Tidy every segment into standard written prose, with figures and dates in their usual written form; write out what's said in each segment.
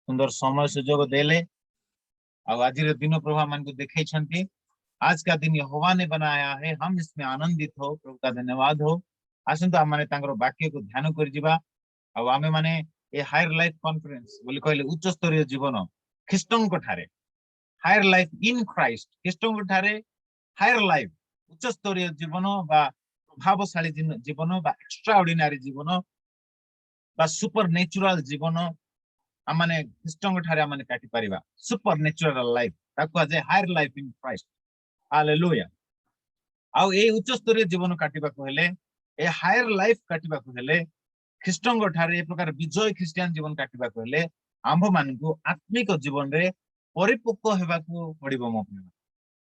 सुंदर समय सुजोग देले आज दिन प्रभु मान को देखई। आज का दिन यहोवा ने बनाया है, हम इसमें आनंदित हो। प्रभु का धन्यवाद हो। आसतु आम मैंने वाक्य को ध्यान कर आमे माने ए हायर लाइफ कॉन्फ्रेंस बोली कहले उच्च स्तरीय जीवन ख्रीष्टन को ठारे हायर लाइफ इन क्राइस्ट ख्रीष्टन को ठारे हायर लाइफ उच्च स्तरीय जीवन बा प्रभावशाली जीवन बा एक्स्ट्रा ऑर्डिनरी जीवन बा सुपर नेचुरल जीवन आमाने ख्रीष्टन ठारे आमाने काटी परिबा। सुपर नेचुरल लाइफ ताको आज higher life in Christ. Hallelujah. आउ ए उच्च स्तरीय जीवन काटिबा को हेले ए हायर लाइफ काटिबा को हेले ख्रीष्टन ठारे ए प्रकार विजय ख्रिस्टियन जीवन काटिबा को हेले आंभ मानकु आत्मिक जीवन रे परिपक्व हेबा को पड़िबो। मो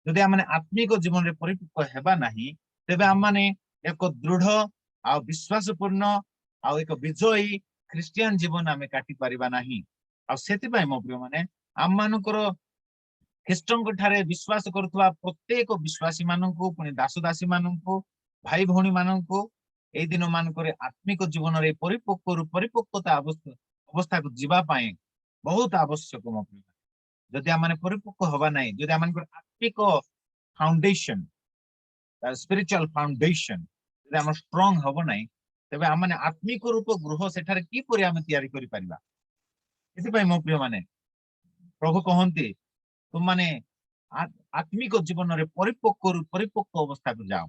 जदि आमाने आत्मिक जीवन रे परिपक्व हेबा नाही तेबे आमाने एक दृढ़ आ विश्वासपूर्ण आ एक विजयी ख्रिस्टियन जीवन आमे काटी परिबा नाही। आ सेति पय मो प्रिय माने आम मानकर ख्रीष्टन ठारे विश्वास करुवा प्रत्येक विश्वासी मानकु पुनि दास दासी मानकु भाई भौणी मानकु ए दिन मानक आत्मिक जीवन रे परिपक्वता अवस्था को जीवा पाए बहुत आवश्यक। मो प्रिय जदि आम परिपक्व हवा नहीं, जदि आम आत्मिक फाउंडेशन स्पिरिचुअल फाउंडेशन जदि आम स्ट्रांग हब नहीं तेबे आम आत्मिक रूप गृह सेठारे किपरि आम तैयारी करि परिबा। एथि मो प्रिय माने प्रभु कहंती तुम माने आत्मिक जीवन रे परिपक्व अवस्था को जाओ।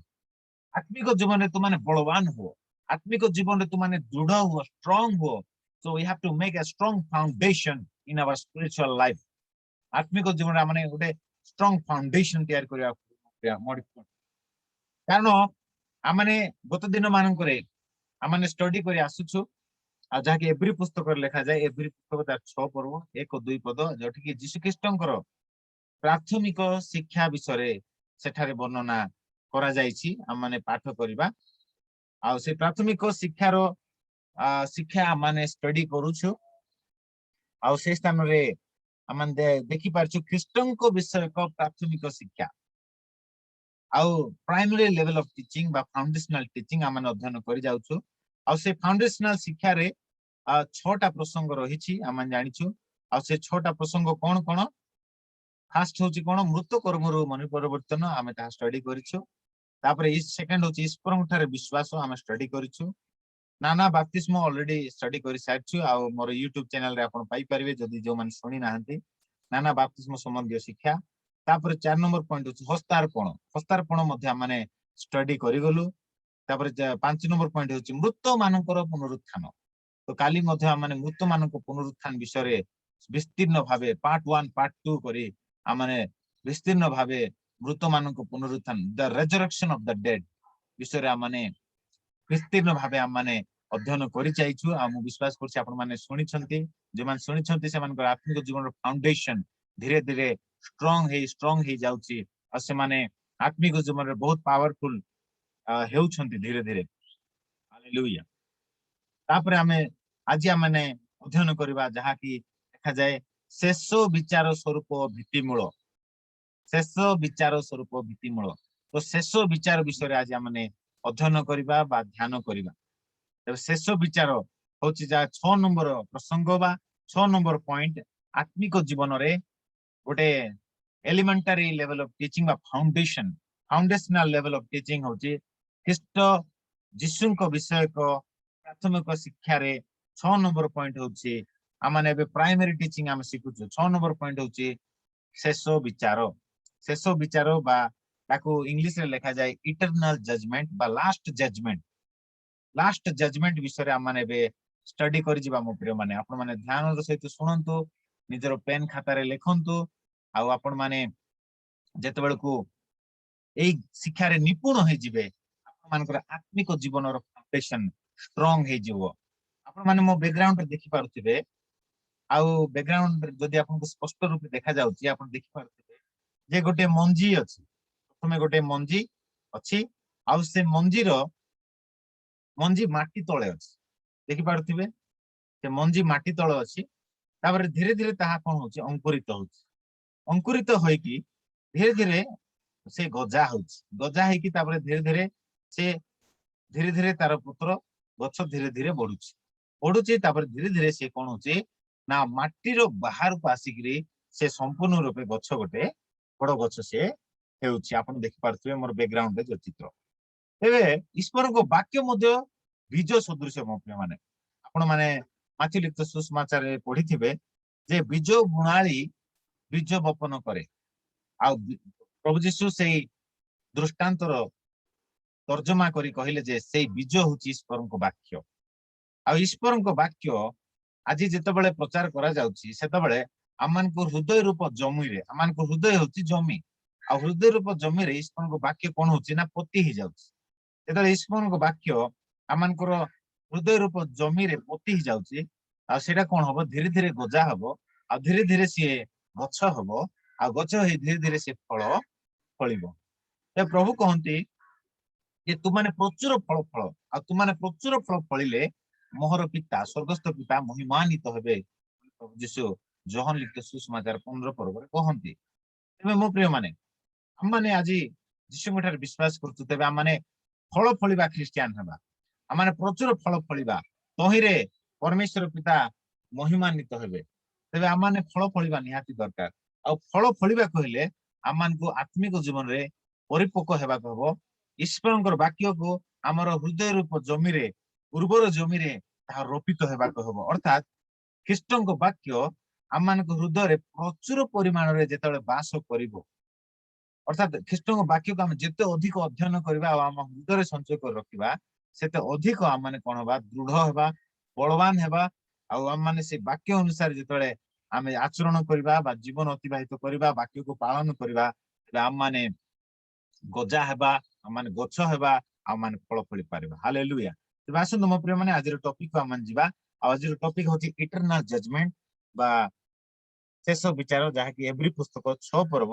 आत्मिक जीवन रे तुम माने बलवान हो, आत्मिक जीवन रे तुम माने दृढ़ हो, स्ट्रांग हो। So we have to make a strong foundation in our spiritual life. आत्मिक जीवन रे माने गोटे स्ट्रांग फाउंडेशन तैयार करिया कारण आमने गत दिन मानक आमने स्टडी करी आसुछु आ जहाँकि एवरी पुस्तक लिखा जाए एवरी पुस्तक तार 6 पर्व 1-2 पद जोठी जीशु ख्रीष्टंकर प्राथमिक शिक्षा विषय सेठारे वर्णना करा जायछि। आमने पाठ करिबा आ से प्राथमिक शिक्षार शिक्षा माने स्टडी करूछु आ से स्थान रे आमने देखि पारछु ख्रीष्टन को विषय को प्राथमिक शिक्षा आउ प्राइमरी लेवल ऑफ टीचिंग बा फाउंडेशनल टीचिंग आमने अध्ययन करि जाउछु। आ से फाउंडेशनल शिक्षा रे 6टा प्रसंग रहिछि आमने जानिछु। आ से 6टा प्रसंग कोन कोन फास्ट होछि कोन मृत कर्मरु मन परिवर्तन आमे ता स्टडी करिछु। तापर इस सेकंड होछि ईश्वर ठारे विश्वास आमे स्टडी करिछु। नाना बाप्तिस्म ऑलरेडी स्टडी करि सारछु आ मोर YouTube चैनल रे आपण पाई परिबे जदि जो मन सुनि नाहंती नाना बाप्तिस्म संबंधी शिक्षा। तापर 4 नंबर पॉइंट होछि हस्तार्पण मध्ये माने स्टडी करि गलु। तापर 5 नंबर पॉइंट होछि मृत मानकर पुनरुत्थान। तो काली मध्ये माने मृत मानक पुनरुत्थान विषय रे विस्तीर्ण भावे पार्ट 1 पार्ट 2 करी आमने विस्तीर्ण भावे मृत मानक पुनरुत्थान the resurrection of the dead विषय रे आमने विस्तीर्ण भावे आमने अध्ययन करि चाइछु। आ मु विश्वास करछि आपण माने सुनि छंती जे मान सुनि छंती से मानकर आत्मिक जीवन रो फाउंडेशन धीरे धीरे स्ट्रांग हे जाउछि आ से माने आत्मिक जीवन रे बहुत पावरफुल हेउ छंती धीरे धीरे। हालेलुया। तापर आमे आज आमने अध्ययन करबा जहा कि देखा जाए शेष विचार स्वरूप भित्तिमूल। शेष विचार स्वरूप भित्तिमूल तो शेष विचार विषय आज आमने अध्ययन करबा बा ध्यान करबा। तब शेष विचार होछि जा 6 नंबर प्रसंग बा 6 नंबर पॉइंट आत्मिक जीवन रे गोटे एलिमेंटरी लेवल ऑफ टीचिंग बा फाउंडेशनल लेवल ऑफ टीचिंग होछि ख्रीष्ट जीशु को विषय को प्राथमिक शिक्षा रे 6 नंबर पॉइंट होछि आमने बे प्राइमरी टीचिंग आम शिखुछु। 6 नंबर पॉइंट होछि शेष विचार बा ताको इंग्लिश रे लिखा जाए इटर्नल जजमेंट बा लास्ट जजमेंट विषय रे आमने बे स्टडी करि जिबा। मो प्रिय माने आपण माने ध्यान रो सहित सुनंतु निजरो पेन खाता रे लिखंतु आ आपण माने जेतेबेल को एई शिक्षा रे निपुण हे जिवे आपण मानकर आत्मिक जीवन रो फाउंडेशन स्ट्रांग हे जिवो। आपण माने मो बैकग्राउंड रे देखि पारुथिबे आउ बैकग्राउंड जदि आपन को स्पष्ट रूप देखा जाउची आपन देखि पारुथिबे जे गोटे मंजी अछि। प्रथमे गोटे मंजी अछि आउ से मंजी माटी तळे अछि देखि पारुथिबे से मंजी माटी तळे अछि। तापर धीरे धीरे ताहा कोन होछि अंकुरित होई कि धीरे धीरे से गजा है कि तापर धीरे धीरे तार पुत्र गछ धीरे धीरे बढ़ुची तापर धीरे धीरे से कोन होछि ନା ମାଟିର ବାହାରକୁ ଆସିକିରି ସେ ସମ୍ପୂର୍ଣ୍ଣ ରୂପେ ଗଛ ଗୋଟେ ବଡ ଗଛ ସେ ହେଉଛି। ଆପଣ ଦେଖିପାରୁଥିବେ ମୋର ବ୍ୟାକଗ୍ରାଉଣ୍ଡରେ ଯୋଉ ଚିତ୍ର। ତେବେ ଈଶ୍ୱରଙ୍କ ବାକ୍ୟ ମଧ୍ୟ ବୀଜ ସଦୃଶ ମୋ ପ୍ରିୟମାନେ। ଆପଣ ମାନେ ମାଛି ଲିପ୍ତ ସୁସମାଚାରରେ ପଢିଥିବେ ଯେ ବୀଜ ବୁଣାଳି ବୀଜ ବପନ କରେ। ଆଉ ପ୍ରଭୁ ଯୀଶୁ ସେଇ ଦୃଷ୍ଟାନ୍ତର ତର୍ଜମା କରି କହିଲେ ଯେ ସେଇ ବୀଜ ହଉଛି ଈଶ୍ୱରଙ୍କ ବାକ୍ୟ। ଆଉ ଈଶ୍ୱରଙ୍କ ବାକ୍ୟ ଆଜି ଯେତେବେଳେ ପ୍ରଚାର କରାଯାଉଛି ସେତେବେଳେ ଆମମାନଙ୍କ ହୃଦୟ ରୂପ ଜମିରେ, ଆମମାନଙ୍କ ହୃଦୟ ହଉଛି ଜମି, ଆଉ ହୃଦୟ ରୂପ ଜମିରେ ଈଶ୍ୱରଙ୍କ ବାକ୍ୟ କଣ ହଉଛି ନା ପୋତି ହେଇଯାଉଛି। ଯେତେବେଳେ ଈଶ୍ୱରଙ୍କ ବାକ୍ୟ ଆମମାନଙ୍କର ହୃଦୟ ରୂପ ଜମିରେ ପୋତି ହେଇଯାଉଛି, ଆଉ ସେଇଟା କଣ ହବ, ଧୀରେ ଧୀରେ ଗଜା ହବ, ଆଉ ଧୀରେ ଧୀରେ ସିଏ ଗଛ ହବ, ଆଉ ଗଛ ହେଇ ଧୀରେ ଧୀରେ ସେ ଫଳ ଫଳିବ। ପ୍ରଭୁ କହନ୍ତି ଯେ ତୁମାନେ ପ୍ରଚୁର ଫଳ ଫଳ, ଆଉ ତୁମାନେ ପ୍ରଚୁର ଫଳ ଫଳିଲେ ମୋହର ପିତା ସ୍ୱର୍ଗସ୍ଥ ପିତା ମହିମାନ୍ବିତ ହେବେ। ପ୍ରଭୁ ଯୀଶୁ ଜହନ ଲିଖିତ ସୁସମାଚାର 15 ପର୍ବରେ କହନ୍ତି। ତେବେ ମୋ ପ୍ରିୟ ମାନେ, ଆମମାନେ ଆଜି ଯୀଶୁଙ୍କ ଠାରେ ବିଶ୍ୱାସ କରୁଛୁ, ତେବେ ଆମମାନେ ଫଳ ଫଳିବା ଖ୍ରୀଷ୍ଟିଆନ ହେବା, ଆମମାନେ ପ୍ରଚୁର ଫଳ ଫଳିବା, ତହିଁରେ ପରମେଶ୍ୱର ପିତା ମହିମାନ୍ବିତ ହେବେ। ତେବେ ଆମମାନେ ଫଳ ଫଳିବା ନିହାତି ଦରକାର। ଆଉ ଫଳ ଫଳିବାକୁ ହେଲେ ଆମମାନଙ୍କୁ ଆତ୍ମିକ ଜୀବନରେ ପରିପକ୍ୱ ହେବାକୁ ହବ। ଈଶ୍ୱରଙ୍କର ବାକ୍ୟକୁ ଆମର ହୃଦୟ ରୂପ ଜମିରେ, ଉର୍ବର ଜମିରେ ତାହା ରୋପିତ ହେବାକୁ ହବ। ଅର୍ଥାତ୍ ଖ୍ରୀଷ୍ଟଙ୍କ ବାକ୍ୟ ଆମମାନଙ୍କ ହୃଦୟରେ ପ୍ରଚୁର ପରିମାଣରେ ଯେତେବେଳେ ବାସ କରିବ, ଅର୍ଥାତ୍ ଖ୍ରୀଷ୍ଟଙ୍କ ବାକ୍ୟକୁ ଆମେ ଯେତେ ଅଧିକ ଅଧ୍ୟୟନ କରିବା ଆଉ ଆମ ହୃଦୟରେ ସଞ୍ଚୟ କରି ରଖିବା, ସେତେ ଅଧିକ ଆମମାନେ କଣ ହେବା, ଦୃଢ ହେବା, ବଳବାନ ହେବା। ଆଉ ଆମମାନେ ସେ ବାକ୍ୟ ଅନୁସାରେ ଯେତେବେଳେ ଆମେ ଆଚରଣ କରିବା ବା ଜୀବନ ଅତିବାହିତ କରିବା, ବାକ୍ୟକୁ ପାଳନ କରିବା, ତେବେ ଆମମାନେ ଗଜା ହେବା, ଆମମାନେ ଗଛ ହେବା, ଆମମାନେ ଫଳ ଫଳି ପାରିବା। ହାଲେଲୁୟା। ତେବେ ଆସନ୍ତୁ ମୋ ପ୍ରିୟ ମାନେ ଆଜିର ଟପିକକୁ ଆମମାନେ ଯିବା। ଆଉ ଆଜିର ଟପିକ ହଉଛି ଇଟର୍ନାଲ ଜଜମେଣ୍ଟ ବା ଶେଷ ବିଚାର, ଯାହାକି ଏଭ୍ରି ପୁସ୍ତକ 6 ପର୍ବ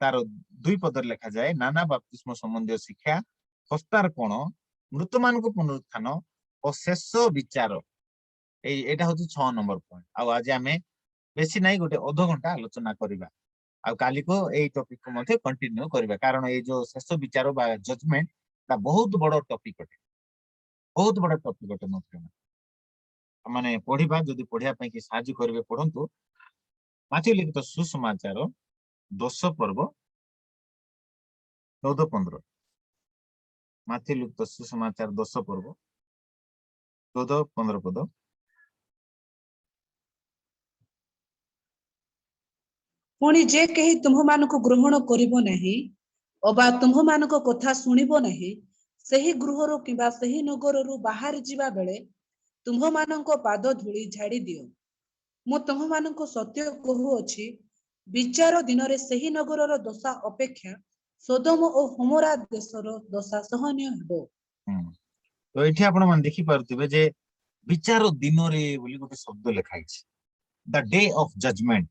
ତାର 2 ପଦରେ ଲେଖାଯାଏ, ନାନା ବାପ୍ତିସ୍ମ ସମ୍ବନ୍ଧୀୟ ଶିକ୍ଷା, ହସ୍ତାର୍ପଣ, ମୃତମାନଙ୍କୁ ପୁନରୁତ୍ଥାନ ଓ ଶେଷ ବିଚାର। ଏଇଟା ହଉଛି 6 ନମ୍ବର ପଏଣ୍ଟ। ଆଉ ଆଜି ଆମେ ବେଶୀ ନାହିଁ, ଗୋଟେ ଅଧଘଣ୍ଟା ଆଲୋଚନା କରିବା। ଆଉ କାଲିକୁ ଏଇ ଟପିକକୁ ମଧ୍ୟ କଣ୍ଟିନ୍ୟୁ କରିବା, କାରଣ ଏଇ ଯୋଉ ଶେଷ ବିଚାର ବା ଜଜମେଣ୍ଟ ଟା ବହୁତ ବଡ ଟପିକ ଅଟେ, ବହୁତ ବଡ ଟପିକ ଅଟେ ମୋ ପ୍ରିୟ ମାନେ। ପଢିବା, ଯଦି ପଢିବା ପାଇଁ କି ସାହାଯ୍ୟ କରିବେ ପଢନ୍ତୁ ମାଥ୍ୟୁ ଲିଖିତ ସୁସମାଚାର 10 ପର୍ବ 14-15। ମାଥ୍ୟୁ ଲିଖିତ ସୁସମାଚାର 10 ପର୍ବ 14-15 ପଦ। ପୁଣି ଯେ କେହି ତୁମ୍ଭମାନଙ୍କୁ ଗ୍ରହଣ କରିବ ନାହିଁ ଅବା ତୁମ୍ଭମାନଙ୍କ କଥା ଶୁଣିବ ନାହିଁ, ସେହି ଗୃହରୁ କିମ୍ବା ସେହି ନଗରରୁ ବାହାରି ଯିବା ବେଳେ ତୁମ୍ଭମାନଙ୍କ ପାଦ ଧୂଳି ଝାଡ଼ି ଦିଅ। ମୁଁ ତୁମ୍ଭମାନଙ୍କୁ ସତ୍ୟ କହୁଅଛି, ବିଚାର ଦିନରେ ସେହି ନଗରର ଦଶା ଅପେକ୍ଷା ସୋଦମ ଓ ହୋମରା ଦେଶର ଦଶା ସହନୀୟ ହେବ। ତ ଏଠି ଆପଣ ମାନେ ଦେଖିପାରୁଥିବେ ଯେ ବିଚାର ଦିନରେ ବୋଲି ଗୋଟେ ଶବ୍ଦ ଲେଖା ହେଇଛି, ଦ ଡେ ଅଫ ଜଜମେଣ୍ଟ।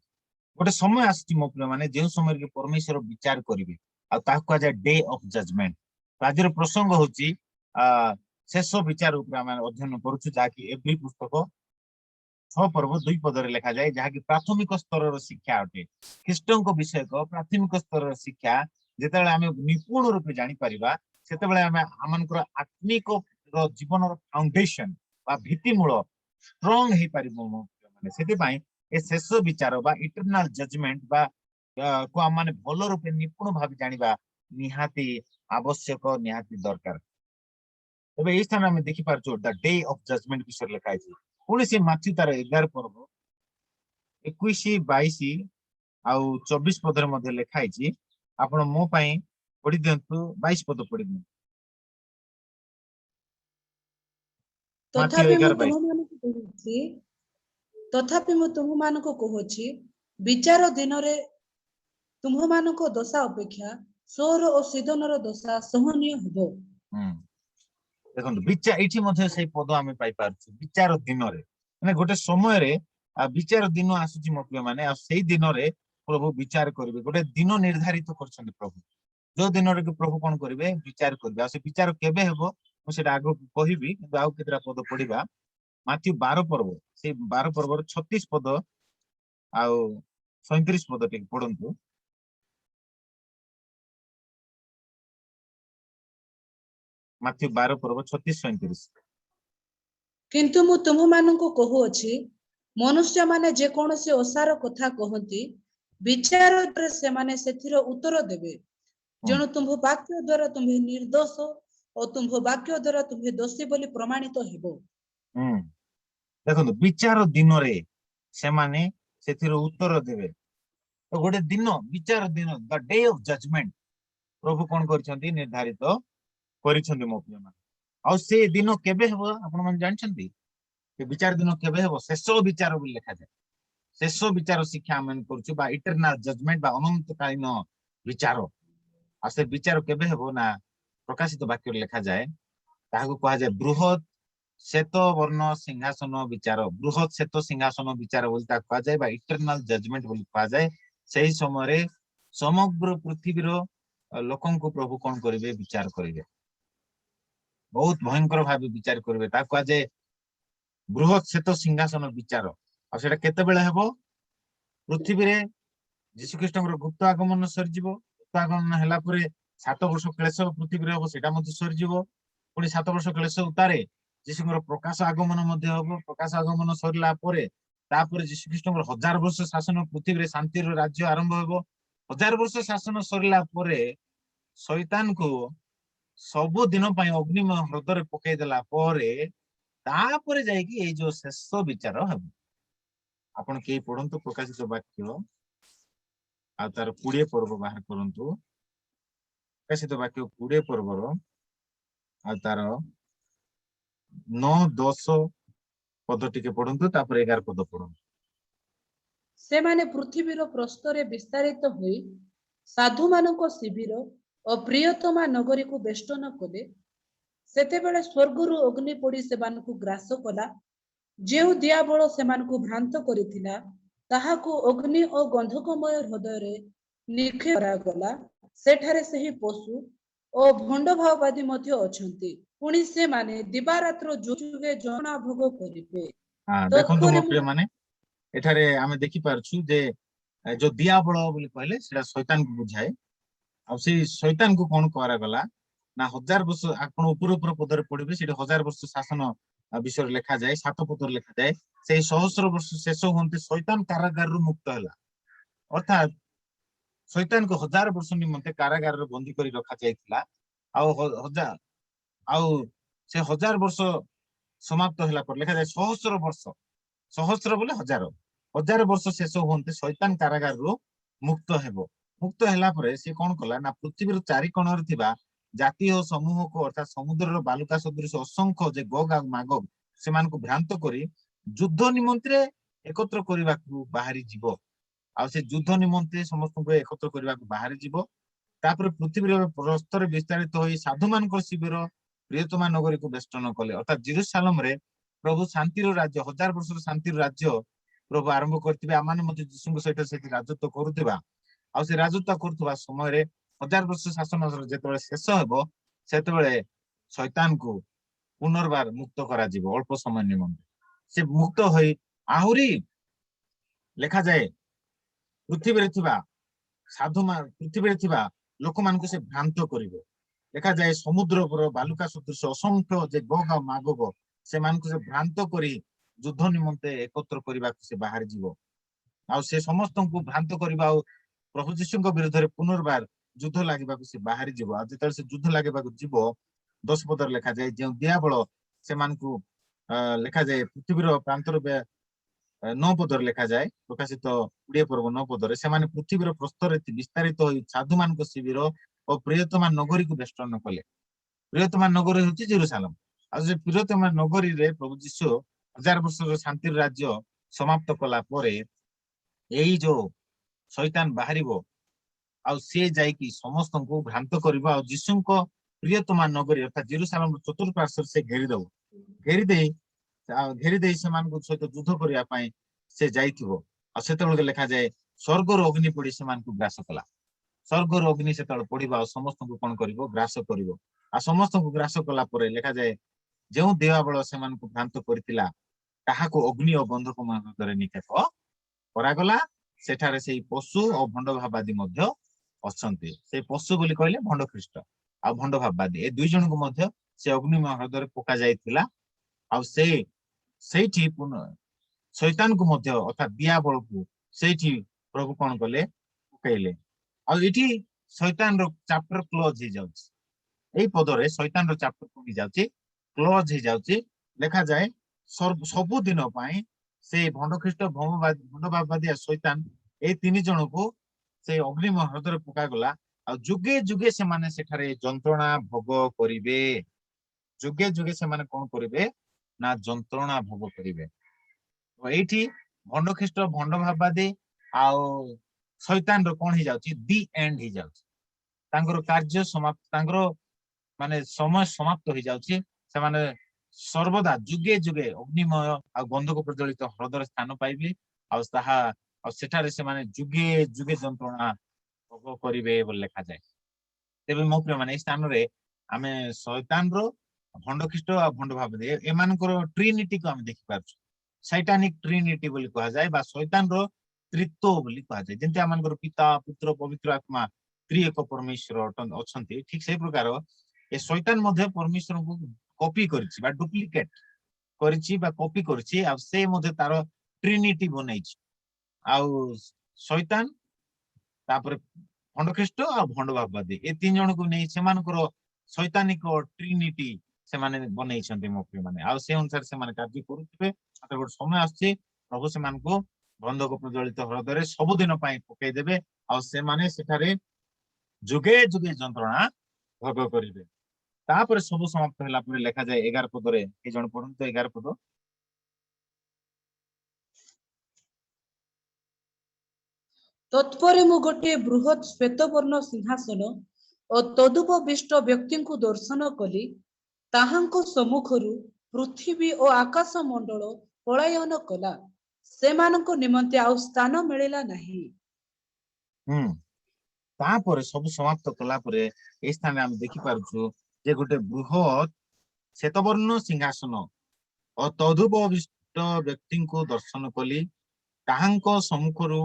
ଗୋଟେ ସମୟ ଆସୁଛି ମୋ ପ୍ରିୟ ମାନେ, ଯେଉଁ ସମୟରେ କି ପରମେଶ୍ୱର ବିଚାର କରିବେ, ଆଉ ତାହାକୁ କୁହାଯାଏ ଡେ ଅଫ ଜଜମେଣ୍ଟ। ଆଜିର ପ୍ରସଙ୍ଗ ହଉଛି ଶେଷ ବିଚାର ଉପରେ ଆମେ ଅଧ୍ୟୟନ କରୁଛୁ, ଯାହାକି ଏଭ୍ରି ପୁସ୍ତକ 6 ପର୍ବ 2 ପଦରେ ଲେଖାଯାଏ, ଯାହାକି ପ୍ରାଥମିକ ସ୍ତରର ଶିକ୍ଷା ଅଟେ। ଖ୍ରୀଷ୍ଟଙ୍କ ବିଷୟକ ପ୍ରାଥମିକ ସ୍ତରର ଶିକ୍ଷା ଯେତେବେଳେ ଆମେ ନିପୁଣ ରୂପେ ଜାଣିପାରିବା, ସେତେବେଳେ ଆମେ ଆମମାନଙ୍କର ଆତ୍ମିକ ଜୀବନର ଫାଉଣ୍ଡେସନ ବା ଭିତ୍ତିମୂଳ ଷ୍ଟ୍ରଙ୍ଗ ହେଇପାରିବ ମୋ ପ୍ରିୟ ମାନେ। ସେଥିପାଇଁ ଏ ଶେଷ ବିଚାର ବା ଇଟର୍ନାଲ ଜଜମେଣ୍ଟ ବା କୁ ଆମମାନେ ଭଲ ରୂପେ ନିପୁଣ ଭାବେ ଜାଣିବା ନିହାତି ଆବଶ୍ୟକ, ନିହାତି ଦରକାର। ଏବେ ଏଇ ସ୍ଥାନ ଆମେ ଦେଖିପାରୁଛୁ ଦ ଡେ ଅଫ ଜଜମେଣ୍ଟ ବିଷୟରେ ଲେଖା ହେଇଛି। ପୁଣି ସେ ମାଥ୍ୟୁ ତାର 11 ପର୍ବ 21, 22 ଆଉ 24 ପଦରେ ମଧ୍ୟ ଲେଖା ହେଇଛି। ଆପଣ ମୋ ପାଇଁ ପଢି ଦିଅନ୍ତୁ, 22 ପଦ ପଢି ଦିଅନ୍ତୁ। ତଥାପି ମୁଁ ତୁମମାନଙ୍କୁ କହୁଛି, ବିଚାର ଦିନରେ ତୁମ୍ଭମାନଙ୍କ ଦଶା ଅପେକ୍ଷା ସୋର ଓ ସିଦୋନର ଦଶା ସହନୀୟ ହେବ। ଦେଖନ୍ତୁ ଏଇଠି ମଧ୍ୟ ସେଇ ପଦ ଆମେ ପାଇପାରୁଛୁ, ବିଚାର ଦିନରେ। ମାନେ ଗୋଟେ ସମୟରେ ବିଚାର ଦିନ ଆସୁଛି ମୋ ପ୍ରିୟ ମାନେ, ଆଉ ସେଇ ଦିନରେ ପ୍ରଭୁ ବିଚାର କରିବେ। ଗୋଟେ ଦିନ ନିର୍ଦ୍ଧାରିତ କରିଛନ୍ତି ପ୍ରଭୁ, ଯୋଉ ଦିନରେ କି ପ୍ରଭୁ କଣ କରିବେ, ବିଚାର କରିବେ। ଆଉ ସେ ବିଚାର କେବେ ହେବ ମୁଁ ସେଇଟା ଆଗକୁ କହିବି, କିନ୍ତୁ ଆଉ କେତେଟା ପଦ ପଢିବା। ମାଥ୍ୟୁ 12 ପର୍ବ, ସେଇ 12 ପର୍ବର 36 ପଦ ଆଉ 37 ପଦ ଟିକେ ପଢନ୍ତୁ। ମାଥ୍ୟୁ 12 ପର୍ବ 36, 37। କିନ୍ତୁ ମୁଁ ତୁମମାନଙ୍କୁ କହୁଅଛି, ମନୁଷ୍ୟ ମାନେ ଯେକୌଣସି ଓସାର କଥା କହନ୍ତି ବିଚାରରେ ସେମାନେ ସେଥିର ଉତ୍ତର ଦେବେ। ହୁଁ ଯେଣୁ ତୁମ୍ଭ ବାକ୍ୟ ଦ୍ୱାରା ତୁମ୍ଭେ ନିର୍ଦ୍ଦୋଷ ଓ ତୁମ୍ଭ ବାକ୍ୟ ଦ୍ୱାରା ତୁମ୍ଭେ ଦୋଷୀ ବୋଲି ପ୍ରମାଣିତ ହେବ। ହୁଁ ଦେଖନ୍ତୁ ବିଚାର ଦିନରେ ସେମାନେ ସେଥିର ଉତ୍ତର ଦେବେ। ତ ଗୋଟେ ଦିନ ବିଚାର ଦିନ ଦ ଡେ ଅଫ ଜଜମେଣ୍ଟ ପ୍ରଭୁ କଣ କରିଛନ୍ତି ନିର୍ଦ୍ଧାରିତ କରିଛନ୍ତି ମୋ ପ୍ରିୟମାନେ। ଆଉ ସେ ଦିନ କେବେ ହେବ ଆପଣ ମାନେ ଜାଣିଛନ୍ତି? ସେ ବିଚାର ଦିନ କେବେ ହେବ? ଶେଷ ବିଚାର ବୋଲି ଲେଖାଯାଏ। ଶେଷ ବିଚାର ଶିକ୍ଷା ଆମେ କରୁଛୁ ବା ଇଟରନାଲ ଜଜମେଣ୍ଟ ବା ଅନନ୍ତକାଳୀନ ବିଚାର। ଆଉ ସେ ବିଚାର କେବେ ହେବ ନା ପ୍ରକାଶିତ ବାକ୍ୟରେ ଲେଖାଯାଏ ତାହାକୁ କୁହାଯାଏ ବୃହତ ଶ୍ଵେତ ବର୍ଣ୍ଣ ସିଂହାସନ ବିଚାର। ବୃହତ ଶ୍ଵେତ ସିଂହାସନ ବିଚାର ବୋଲି ତାକୁ କୁହାଯାଏ ବା ଇଟରନାଲ ଜଜମେଣ୍ଟ ବୋଲି କୁହାଯାଏ। ସେହି ସମୟରେ ସମଗ୍ର ପୃଥିବୀର ଲୋକଙ୍କୁ ପ୍ରଭୁ କଣ କରିବେ? ବିଚାର କରିବେ। ବହୁତ ଭୟଙ୍କର ଭାବେ ବିଚାର କରିବେ। ତାକୁ କୁହାଯାଏ ବୃହତ ଶ୍ଵେତ ସିଂହାସନ ବିଚାର। ଆଉ ସେଟା କେତେବେଳେ ହେବ? ପୃଥିବୀରେ ଯୀଶୁଖ୍ରୀଷ୍ଟଙ୍କର ଗୁପ୍ତ ଆଗମନ ସରିଯିବ। ଗୁପ୍ତ ଆଗମନ ହେଲା ପରେ 7 ବର୍ଷ କ୍ଲେଶ ପୃଥିବୀରେ ହବ, ସେଇଟା ମଧ୍ୟ ସରିଯିବ। ପୁଣି 7 ବର୍ଷ କ୍ଲେଶ ଉତ୍ତାରେ ଯୀଶୁଙ୍କର ପ୍ରକାଶ ଆଗମନ ମଧ୍ୟ ହବ। ପ୍ରକାଶ ଆଗମନ ସରିଲା ପରେ ତାପରେ ଯୀଶୁଖ୍ରୀଷ୍ଟଙ୍କର 1000 ବର୍ଷ ଶାସନ ପୃଥିବୀରେ ଶାନ୍ତିର ରାଜ୍ୟ ଆରମ୍ଭ ହେବ। 1000 ବର୍ଷ ଶାସନ ସରିଲା ପରେ ଶୈତାନକୁ ସବୁଦିନ ପାଇଁ ଅଗ୍ନିମୟ ହ୍ରଦରେ ପକେଇ ଦେଲା ପରେ ତାପରେ ଯାଇକି ଏଇ ଯୋଉ ଶେଷ ବିଚାର ହେବ। ଆପଣ କେହି ପଢନ୍ତୁ ପ୍ରକାଶିତ ବାକ୍ୟ ଆଉ ତାର 20 ପର୍ବ ବାହାର କରନ୍ତୁ। ପ୍ରକାଶିତ ବାକ୍ୟ 20 ପର୍ବର ଆଉ ତାର 9-10 ପଦ ଟିକେ ପଢନ୍ତୁ, ତାପରେ 11 ପଦ ପଢନ୍ତୁ। ସେମାନେ ପୃଥିବୀର ପ୍ରସ୍ତରେ ବିସ୍ତାରିତ ହୋଇ ସାଧୁମାନଙ୍କ ଶିବିର ଓ ପ୍ରିୟତମା ନଗରୀକୁ ବେଷ୍ଟନ କଲେ। ସେତେବେଳେ ସ୍ୱର୍ଗରୁ ଅଗ୍ନି ପୋଡ଼ି ସେମାନଙ୍କୁ ଗ୍ରାସ କଲା। ଯେଉଁ ଦିଆବଳ ସେମାନଙ୍କୁ ଭ୍ରାନ୍ତ କରିଥିଲା ତାହାକୁ ଅଗ୍ନି ଓ ଗନ୍ଧକମୟ ହୃଦୟରେ ନିକ୍ଷେପ କରାଗଲା। ସେଠାରେ ସେହି ପଶୁ ଓ ଭଣ୍ଡ ଭାବବାଦୀ ମଧ୍ୟ ଅଛନ୍ତି। ପୁଣି ସେମାନେ ଦିବାରାତ୍ର ଯୁଗେ ଯନ୍ତ୍ରଣା ଭୋଗ କରିବେ। ଦେଖନ୍ତୁ ତତ୍ପରେ ମୋ ପ୍ରିୟ ମାନେ, ଏଠାରେ ଆମେ ଦେଖିପାରୁଛୁ ଯେ ଯୋଉ ଦିଆବଳ ବୋଲି କହିଲେ ସେଟା ଶୈତାନକୁ ବୁଝାଏ। ଆଉ ସେଇ ଶୈତାନକୁ କଣ କରାଗଲା ନା 1000 ବର୍ଷ, ଆପଣ ଉପର ପଦରେ ପଢିବେ, ସେଠି 1000 ବର୍ଷ ଶାସନ ବିଷୟରେ ଲେଖାଯାଏ। 7 ପଦରେ ଲେଖାଯାଏ ସେଇ ସହସ୍ର ବର୍ଷ ଶେଷ ହୁଅନ୍ତି ଶୈତାନ କାରାଗାରରୁ ମୁକ୍ତ ହେଲା। ଅର୍ଥାତ୍ ଶୈତାନକୁ 1000 ବର୍ଷ ନିମନ୍ତେ କାରାଗାରରେ ବନ୍ଦୀ କରି ରଖାଯାଇଥିଲା। ଆଉ ଆଉ ସେ 1000 ବର୍ଷ ସମାପ୍ତ ହେଲା ପରେ ଲେଖାଯାଏ ସହସ୍ର ବର୍ଷ, ସହସ୍ର ବୋଲେ 1000, 1000 ବର୍ଷ ଶେଷ ହୁଅନ୍ତି ଶୈତାନ କାରାଗାରରୁ ମୁକ୍ତ ହେବ। ମୁକ୍ତ ହେଲା ପରେ ସେ କଣ କଲା ନା ପୃଥିବୀର 4 କୋଣରେ ଥିବା ଜାତୀୟ ସମୂହକୁ ଅର୍ଥାତ୍ ସମୁଦ୍ରର ବାଲୁକା ସଦୃଶ ଅସଂଖ୍ୟ ଯେ ଗୋଗ ଆଉ ମାଗୋଗ ସେମାନଙ୍କୁ ଭ୍ରାନ୍ତ କରି ଯୁଦ୍ଧ ନିମନ୍ତେ ଏକତ୍ର କରିବାକୁ ବାହାରି ଯିବ। ଆଉ ସେ ଯୁଦ୍ଧ ନିମନ୍ତେ ସମସ୍ତଙ୍କୁ ଏକତ୍ର କରିବାକୁ ବାହାରି ଯିବ। ତାପରେ ପୃଥିବୀର ପ୍ରସ୍ତରେ ବିସ୍ତାରିତ ହୋଇ ସାଧୁମାନଙ୍କ ଶିବିର ପ୍ରିୟତମା ନଗରୀକୁ ବେଷ୍ଟନ କଲେ। ଅର୍ଥାତ୍ ଜେରୁସାଲମରେ ପ୍ରଭୁ ଶାନ୍ତିର ରାଜ୍ୟ, 1000 ବର୍ଷର ଶାନ୍ତିର ରାଜ୍ୟ ପ୍ରଭୁ ଆରମ୍ଭ କରିଥିବେ। ଆମମାନେ ମଧ୍ୟ ଯୀଶୁଙ୍କ ସହିତ ସେଠି ରାଜତ୍ୱ କରୁଥିବା। ଆଉ ସେ ରାଜତ୍ୱ କରୁଥିବା ସମୟରେ 1000 ବର୍ଷ ଶାସନ ଯେତେବେଳେ ଶେଷ ହେବ ସେତେବେଳେ ଶୈତାନକୁ ପୁନର୍ବାର ମୁକ୍ତ କରାଯିବ ଅଳ୍ପ ସମୟ ନିମନ୍ତେ। ସେ ମୁକ୍ତ ହୋଇ ଆହୁରି ଲେଖାଯାଏ ପୃଥିବୀରେ ଥିବା ପୃଥିବୀରେ ଥିବା ଲୋକମାନଙ୍କୁ ସେ ଭ୍ରାନ୍ତ କରିବ। ଲେଖାଯାଏ ସମୁଦ୍ର ଉପର ବାଲୁକା ସଦୃଶ ଅସଂଖ୍ୟ ଯେ ଗୋଗ ଆଉ ମାଗୋଗ ସେମାନଙ୍କୁ ସେ ଭ୍ରାନ୍ତ କରି ଯୁଦ୍ଧ ନିମନ୍ତେ ଏକତ୍ର କରିବାକୁ ସେ ବାହାରି ଯିବ। ଆଉ ସେ ସମସ୍ତଙ୍କୁ ଭ୍ରାନ୍ତ କରିବା ଆଉ ପ୍ରଭୁ ଯୀଶୁଙ୍କ ବିରୁଦ୍ଧରେ ପୁନର୍ବାର ଯୁଦ୍ଧ ଲାଗିବାକୁ ସେ ବାହାରି ଯିବ। ଆଉ ଯେତେବେଳେ ସେ ଯୁଦ୍ଧ ଲାଗିବାକୁ ଯିବ 10 ପଦରେ ଲେଖାଯାଏ ଯେଉଁ ଦିଆବଳ ସେମାନଙ୍କୁ ଲେଖାଯାଏ ପୃଥିବୀର ପ୍ରାନ୍ତର 9 ପଦରେ ଲେଖାଯାଏ ପ୍ରକାଶିତ 20 ପର୍ବ 9 ପଦରେ ସେମାନେ ପୃଥିବୀର ପ୍ରସ୍ତରେ ବିସ୍ତାରିତ ହୋଇ ସାଧୁମାନଙ୍କ ଶିବିର ଓ ପ୍ରିୟତମା ନଗରୀକୁ ବେଷ୍ଟନ କଲେ। ପ୍ରିୟତମା ନଗରୀ ହେଉଛି ଜେରୁସାଲମ। ଆଉ ସେ ପ୍ରିୟତମା ନଗରୀରେ ପ୍ରଭୁ ଯୀଶୁ 1000 ବର୍ଷର ଶାନ୍ତିର ରାଜ୍ୟ ସମାପ୍ତ କଲା ପରେ ଏଇ ଯୋଉ ଶୈତାନ ବାହାରିବ ଆଉ ସିଏ ଯାଇକି ସମସ୍ତଙ୍କୁ ଭ୍ରାନ୍ତ କରିବ। ଆଉ ଯୀଶୁଙ୍କ ପ୍ରିୟତମା ନଗରୀ ଅର୍ଥାତ୍ ଜେରୁସାଲମର ଚତୁଃପାର୍ଶ୍ୱରେ ସେ ଘେରିଦବ। ଘେରି ଦେଇ ସେମାନଙ୍କ ସହିତ ଯୁଦ୍ଧ କରିବା ପାଇଁ ସେ ଯାଇଥିବ। ଆଉ ସେତେବେଳେ ଲେଖାଯାଏ ସ୍ୱର୍ଗରୁ ଅଗ୍ନି ପୋଡ଼ି ସେମାନଙ୍କୁ ଗ୍ରାସ କଲା। ସ୍ୱର୍ଗରୁ ଅଗ୍ନି ସେତେବେଳେ ପୋଡ଼ିବ ଆଉ ସମସ୍ତଙ୍କୁ କଣ କରିବ? ଗ୍ରାସ କରିବ। ଆଉ ସମସ୍ତଙ୍କୁ ଗ୍ରାସ କଲା ପରେ ଲେଖାଯାଏ ଯେଉଁ ଦିଆବଳ ସେମାନଙ୍କୁ ଭ୍ରାନ୍ତ କରିଥିଲା ତାହାକୁ ଅଗ୍ନି ଓ ଗନ୍ଧକରେ ନିକ୍ଷେପ କରାଗଲା। ସେଠାରେ ସେଇ ପଶୁ ଓ ଭଣ୍ଡ ଭାବବାଦୀ ମଧ୍ୟ ଅଛନ୍ତି। ସେଇ ପଶୁ ବୋଲି କହିଲେ ଭଣ୍ଡ ଖ୍ରୀଷ୍ଟ ଆଉ ଭଣ୍ଡ ଭାବବାଦୀ, ଏ 2 ଜଣଙ୍କୁ ମଧ୍ୟ ସେ ଅଗ୍ନିମୟ ହ୍ରଦରେ ପକା ଯାଇଥିଲା। ଆଉ ସେଇଠି शैतान को मध्य अर्थात दियाबल को सेठी प्रभु कौन कले पकैले आ इठी शैतान रो चैप्टर क्लोज हो जाउछि एई पदरे शैतान रो चैप्टर को ही जाउछि क्लोज हो जाउछि लिखा जाए सब दिन पाई से भंड ख्रीष्ट भंडभाववादी शैतान ए तीन जन को से अग्निम हृदय पका गला आ जुगे जुगे से माने सेठारे जंत्रणा भोग करिवे जुगे जुगे से माने कोन करिवे ना जंत्रणा भोग करिवे तो एठी भंड ख्रीष्ट भंडभाववादी आ शैतान रो कोन ही जाउछि दी एंड ही जाउछि तांकर कार्य समाप्त तांकर माने समय समाप्त हो जाउछि से माने सर्वदा जुगे जुगे अग्निमय आ गंधक प्रज्वलित हृदय स्थान पाइबे आ ताहा आ सेठारे से माने जुगे जुगे जंत्रणा भोग करिवे बोल लिखा जाए तेबे मो प्रिय माने स्थान रे आमे शैतान रो भंड ख्रीष्ट आ भंड भाव दे एमानकर ट्रिनिटी को हम देखि पारछु सैटानिक ट्रिनिटी बोली कहा जाए बा शैतान रो त्रित्व बोली कहा जाए जेंति आमानकर पिता पुत्र पवित्र आत्मा त्रिएक परमेश्वर अछंती ठीक से प्रकार ए शैतान मध्य परमेश्वर को कॉपी करछि बा डुप्लिकेट करछि बा कॉपी करछि आ से मध्य तार ट्रिनिटी बनैछि आ शैतान तापर भंड ख्रीष्ट आ भंड भाववादी ए तीन जन को नै सेमानकर शैतानिक ट्रिनिटी से माने बनैछन्ती मोक्री माने आ से अनुसार से माने कार्य करूथिबे मात्र गोट समय आछि प्रभु से मान को बंधक प्रज्वलित हृदय सब दिन पाई पकई देबे आ से माने सेठारे जुगे जुगे जंत्रणा भोग करिवे तापर सब समाप्त होला पर लिखा जाए 11 पद रे ए जण पढंतो 11 पद तत्परे मु गोटे बृहत श्वेतवर्ण सिंहासन और तदुपविष्ट व्यक्ति को दर्शन कली ताहांको सम्मुखरु पृथ्वी और आकाश मंडल पलायन कला सेमानंको निमंते आउ स्थान मिलिला नाही तापर सब समाप्त कला परे ए स्थान हम देखि पारछु जे गोटे बृहत श्वेतवर्ण सिंहासन और तदुपविष्ट व्यक्ति को दर्शन कली ताहांको सम्मुखरु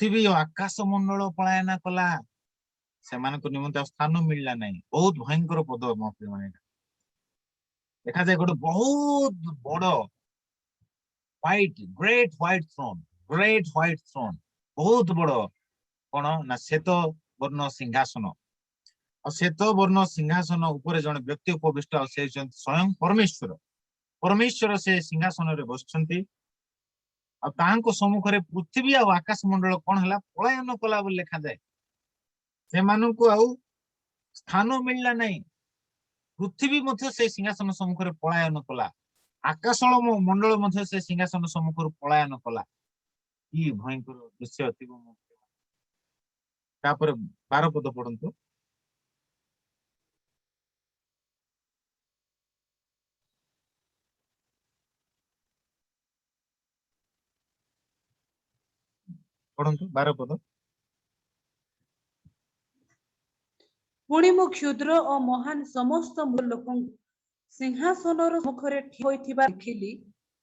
पृथ्वी और आकाश मंडल पलायन कला सेमानंको निमंते स्थान मिलला नाही बहुत भयंकर पद मोक्री माने देखा जाए गोटे बहुत बड़ ग्रेट व्हाइट थ्रोन बहुत बड़ कौन ना श्वेत वर्ण सिंहासन और श्वेत वर्ण सिंहासन ऊपर जन व्यक्ति उपविष्ट से स्वयं परमेश्वर से सिंहासन रे बसछन्ती आ ताहांको सम्मुख रे पृथ्वी आ आकाश मंडल कौन हला पलायन कला बोली लिखा जाए सेमानंको आउ स्थान मिलला नहीं पृथ्वी मध्य से सिंहासन सम्मुख रे पलायन कला आकाश मंडल मध्य से सिंहासन सम्मुख रे पलायन कला की भयंकर दृश्य थिबो तापर 12 पद पढंतु पढंतु 12 पद पुणी मु क्षुद्र और महान समस्त लोक सिंहासन मुखरे ठिया देखिली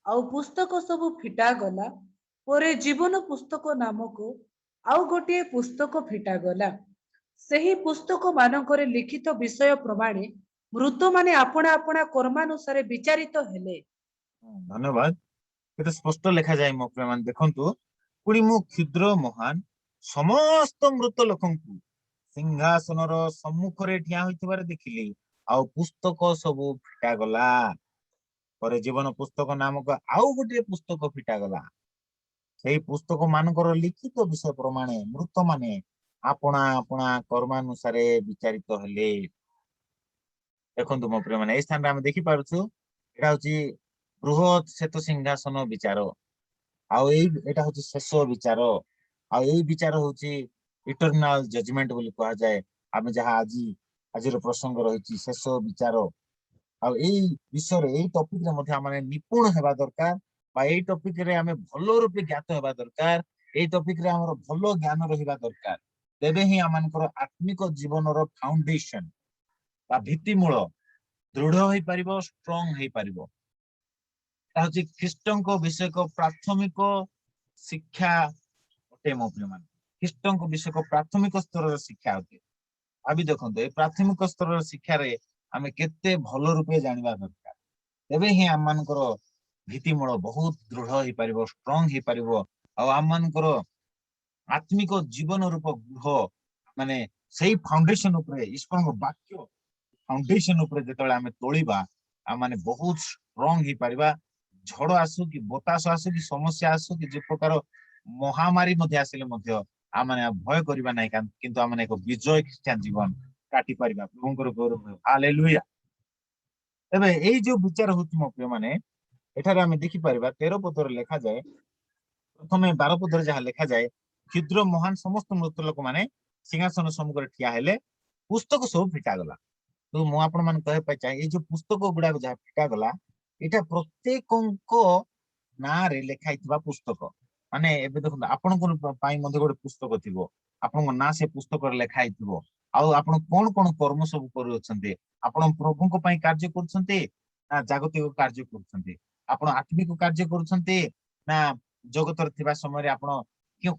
आउ पुस्तक सब फिटा गला परे जीवन पुस्तक नामक आउ गोटे पुस्तक फिटा गला सही पुस्तक मानकरे लिखित विषय प्रमाणे मृत माने अपना अपना कर्मानुसार विचारित हेले धन्यवाद केते स्पष्ट लिखा जाय मो प्रेमान देखंतु पुणी मु क्षुद्र महान समस्त मृत लोकंकु सिंहासन रो सम्मुख रे ठिया होइतबार देखिली आ पुस्तक सब फिटा गला पर जीवन पुस्तक नामक आउ गोटे पुस्तक फिटा गला सेही पुस्तक मानकर लिखित विषय प्रमाणे मृत माने अपना अपना कर्मानुसार विचारित हेले देखंतु मो प्रिय माने ए स्थान रे हम देखि पारुछु एटा होची बृहत श्वेत सिंहासन विचार आउ एटा होची शेष विचार आउ एई विचार होची इटर्नल जजमेंट बोली कहा जाए आमे जहा आजिर प्रसंग रही शेष विचार आउ एई विषय रे एई टॉपिक रे मध्ये हमने निपुण हेबा दरकार बा एई टॉपिक रे हमें भलो रूपे ज्ञात हेबा दरकार एई टॉपिक रे हमर भलो ज्ञान रहिबा दरकार तेबे ही आमानकर आत्मिक जीवन रो फाउंडेशन बा भित्तिमूल दृढ़ होई परिबो स्ट्रांग होई परिबो ताहछि ख्रीष्टन को विषय को प्राथमिक शिक्षा अटे मो प्रियमान ख्रीष्टन को विषय को प्राथमिक स्तर रो शिक्षा अटे अभी देखंतु ए प्राथमिक स्तर रो शिक्षा रे हमें केते भलो रूपे जानिबा दरकार तेबे ही आमानकर ଭିତ୍ତିମୂଳ ବହୁତ ଦୃଢ ହେଇପାରିବ, ଷ୍ଟ୍ରଙ୍ଗ ହେଇପାରିବ। ଆଉ ଆମ ମାନଙ୍କର ଆତ୍ମିକ ଜୀବନ ରୂପ ଗୃହ ମାନେ ସେଇ ଫାଉଣ୍ଡେସନ ଉପରେ ଈଶ୍ୱରଙ୍କ ବାକ୍ୟ ଫାଉଣ୍ଡେସନ ଉପରେ ଯେତେବେଳେ ଆମେ ତୋଳିବା ଆମେ ମାନେ ବହୁତ ଷ୍ଟ୍ରଙ୍ଗ ହେଇପାରିବା। ଝଡ ଆସୁ କି ବତାସ ଆସୁ କି ସମସ୍ୟା ଆସୁ କି ଯେ ପ୍ରକାର ମହାମାରୀ ମଧ୍ୟ ଆସିଲେ ମଧ୍ୟ ଆମେ ଭୟ କରିବା ନାହିଁ, କିନ୍ତୁ ଆମେ ଏକ ବିଜୟ ଖ୍ରୀଷ୍ଟିଆନ ଜୀବନ କାଟି ପାରିବା। ପ୍ରଭୁଙ୍କର ଗୌରବ। ହାଲେଲୁୟା। ତେବେ ଏଇ ଯୋଉ ବିଚାର ହଉଛି ମୋ ପ୍ରିୟ ମାନେ, ଏଠାରେ ଆମେ ଦେଖିପାରିବା 13 ପଦରେ ଲେଖାଯାଏ, ପ୍ରଥମେ 12 ପଦରେ ଯାହା ଲେଖାଯାଏ, କ୍ଷୁଦ୍ର ମହାନ ସମସ୍ତ ମୃତ ଲୋକମାନେ ସିଂହାସନ ସମ୍ମୁଖରେ ଠିଆ ହେଲେ, ପୁସ୍ତକ ସବୁ ଫିଟାଗଲା। ତ ମୁଁ ଆପଣ ମାନଙ୍କୁ କହିବା ପାଇଁ ଚାହେଁ, ଏଇ ଯୋଉ ପୁସ୍ତକ ଗୁଡାକ ଯାହା ଫିଟାଗଲା, ଏଇଟା ପ୍ରତ୍ୟେକଙ୍କ ନାଁରେ ଲେଖା ହେଇଥିବା ପୁସ୍ତକ। ମାନେ ଏବେ ଦେଖନ୍ତୁ ଆପଣଙ୍କ ପାଇଁ ମଧ୍ୟ ଗୋଟେ ପୁସ୍ତକ ଥିବ, ଆପଣଙ୍କ ନାଁ ସେ ପୁସ୍ତକରେ ଲେଖା ହେଇଥିବ। ଆଉ ଆପଣ କଣ କଣ କର୍ମ ସବୁ କରୁଅଛନ୍ତି, ଆପଣ ପ୍ରଭୁଙ୍କ ପାଇଁ କାର୍ଯ୍ୟ କରୁଛନ୍ତି ନା ଜାଗତିକ କାର୍ଯ୍ୟ କରୁଛନ୍ତି, ଆପଣ ଆତ୍ମିକ କାର୍ଯ୍ୟ କରୁଛନ୍ତି ନା ଜଗତରେ ଥିବା ସମୟରେ ଆପଣ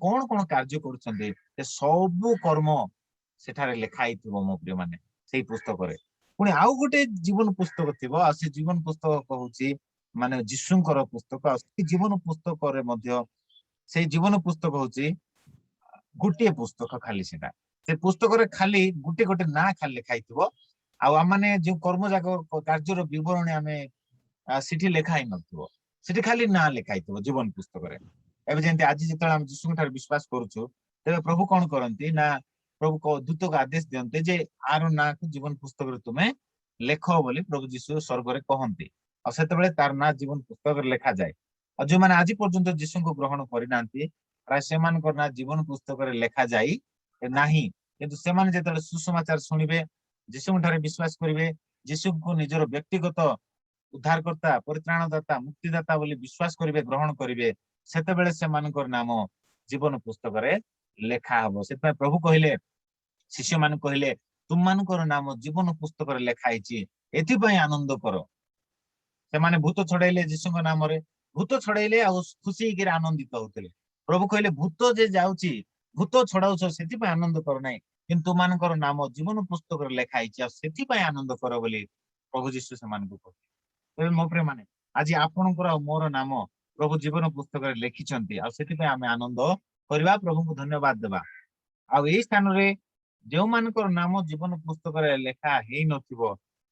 କଣ କଣ କାର୍ଯ୍ୟ କରୁଛନ୍ତି, ସେ ସବୁ କର୍ମ ସେଠାରେ ଲେଖା ହେଇଥିବ ମୋ ପ୍ରିୟ ମାନେ ସେଇ ପୁସ୍ତକରେ। ପୁଣି ଆଉ ଗୋଟେ ଜୀବନ ପୁସ୍ତକ ଥିବ, ଆଉ ସେ ଜୀବନ ପୁସ୍ତକ କହୁଛି ମାନେ ଯୀଶୁଙ୍କର ପୁସ୍ତକ। ଆଉ ସେ ଜୀବନ ପୁସ୍ତକରେ ମଧ୍ୟ ସେଇ ଜୀବନ ପୁସ୍ତକ ହଉଛି ଗୋଟିଏ ପୁସ୍ତକ, ଖାଲି ସେଟା ସେ ପୁସ୍ତକରେ ଖାଲି ଗୋଟେ ଗୋଟେ ନାଁ ଖାଲି ଲେଖା ହେଇଥିବ। ଆଉ ଆମମାନେ ଯୋଉ କର୍ମ ଯାକ କାର୍ଯ୍ୟର ବିବରଣୀ ଆମେ ସେଠି ଲେଖା ହେଇନଥିବ, ସେଠି ଖାଲି ନାଁ ଲେଖା ହେଇଥିବ ଜୀବନ ପୁସ୍ତକରେ। ଏବେ ଯେମିତି ଆଜି ଯେତେବେଳେ ଆମେ ଯୀଶୁଙ୍କ ଠାରେ ବିଶ୍ୱାସ କରୁଛୁ, ତେବେ ପ୍ରଭୁ କଣ କରନ୍ତି ନା ପ୍ରଭୁ ଦୂତକୁ ଆଦେଶ ଦିଅନ୍ତି ଯେ ଆର ନାଁକୁ ଜୀବନ ପୁସ୍ତକରେ ତୁମେ ଲେଖ ବୋଲି ପ୍ରଭୁ ଯୀଶୁ ସ୍ୱର୍ଗରେ କହନ୍ତି। ଆଉ ସେତେବେଳେ ତାର ନାଁ ଜୀବନ ପୁସ୍ତକରେ ଲେଖାଯାଏ। ଆଉ ଯୋଉମାନେ ଆଜି ପର୍ଯ୍ୟନ୍ତ ଯୀଶୁଙ୍କୁ ଗ୍ରହଣ କରିନାହାନ୍ତି, ପ୍ରାୟ ସେମାନଙ୍କର ନାଁ ଜୀବନ ପୁସ୍ତକରେ ଲେଖାଯାଇ ନାହିଁ। କିନ୍ତୁ ସେମାନେ ଯେତେବେଳେ ସୁସମାଚାର ଶୁଣିବେ, ଯୀଶୁଙ୍କ ଠାରେ ବିଶ୍ୱାସ କରିବେ, ଯୀଶୁଙ୍କୁ ନିଜର ବ୍ୟକ୍ତିଗତ ଉଦ୍ଧାରକର୍ତ୍ତା, ପରିତ୍ରାଣଦାତା, ମୁକ୍ତିଦାତା ବୋଲି ବିଶ୍ୱାସ କରିବେ, ଗ୍ରହଣ କରିବେ, ସେତେବେଳେ ସେମାନଙ୍କର ନାମ ଜୀବନ ପୁସ୍ତକରେ ଲେଖା ହବ। ସେଥିପାଇଁ ପ୍ରଭୁ କହିଲେ, ଶିଷ୍ୟମାନଙ୍କୁ କହିଲେ, ତୁମମାନଙ୍କର ନାମ ଜୀବନ ପୁସ୍ତକରେ ଲେଖା ହେଇଛି, ଏଥିପାଇଁ ଆନନ୍ଦ କର। ସେମାନେ ଭୂତ ଛଡେଇଲେ ଯୀଶୁଙ୍କ ନାମରେ, ଭୂତ ଛଡେଇଲେ ଆଉ ଖୁସି ହେଇକିରି ଆନନ୍ଦିତ ହଉଥିଲେ। ପ୍ରଭୁ କହିଲେ, ଭୂତ ଯେ ଯାଉଛି, ଭୂତ ଛଡାଉଛ ସେଥିପାଇଁ ଆନନ୍ଦ କର ନାହିଁ, କିନ୍ତୁ ତୁମମାନଙ୍କର ନାମ ଜୀବନ ପୁସ୍ତକରେ ଲେଖା ହେଇଛି, ଆଉ ସେଥିପାଇଁ ଆନନ୍ଦ କର ବୋଲି ପ୍ରଭୁ ଯୀଶୁ ସେମାନଙ୍କୁ କହିଲେ। ତେବେ ମୋ ପ୍ରିୟ ମାନେ, ଆଜି ଆପଣଙ୍କର ଆଉ ମୋର ନାମ ପ୍ରଭୁ ଜୀବନ ପୁସ୍ତକରେ ଲେଖିଛନ୍ତି, ଆଉ ସେଥିପାଇଁ ଆମେ ଆନନ୍ଦ କରିବା, ପ୍ରଭୁଙ୍କୁ ଧନ୍ୟବାଦ ଦେବା। ଆଉ ଏଇ ସ୍ଥାନରେ ଯେଉଁମାନଙ୍କର ନାମ ଜୀବନ ପୁସ୍ତକରେ ଲେଖା ହେଇନଥିବ,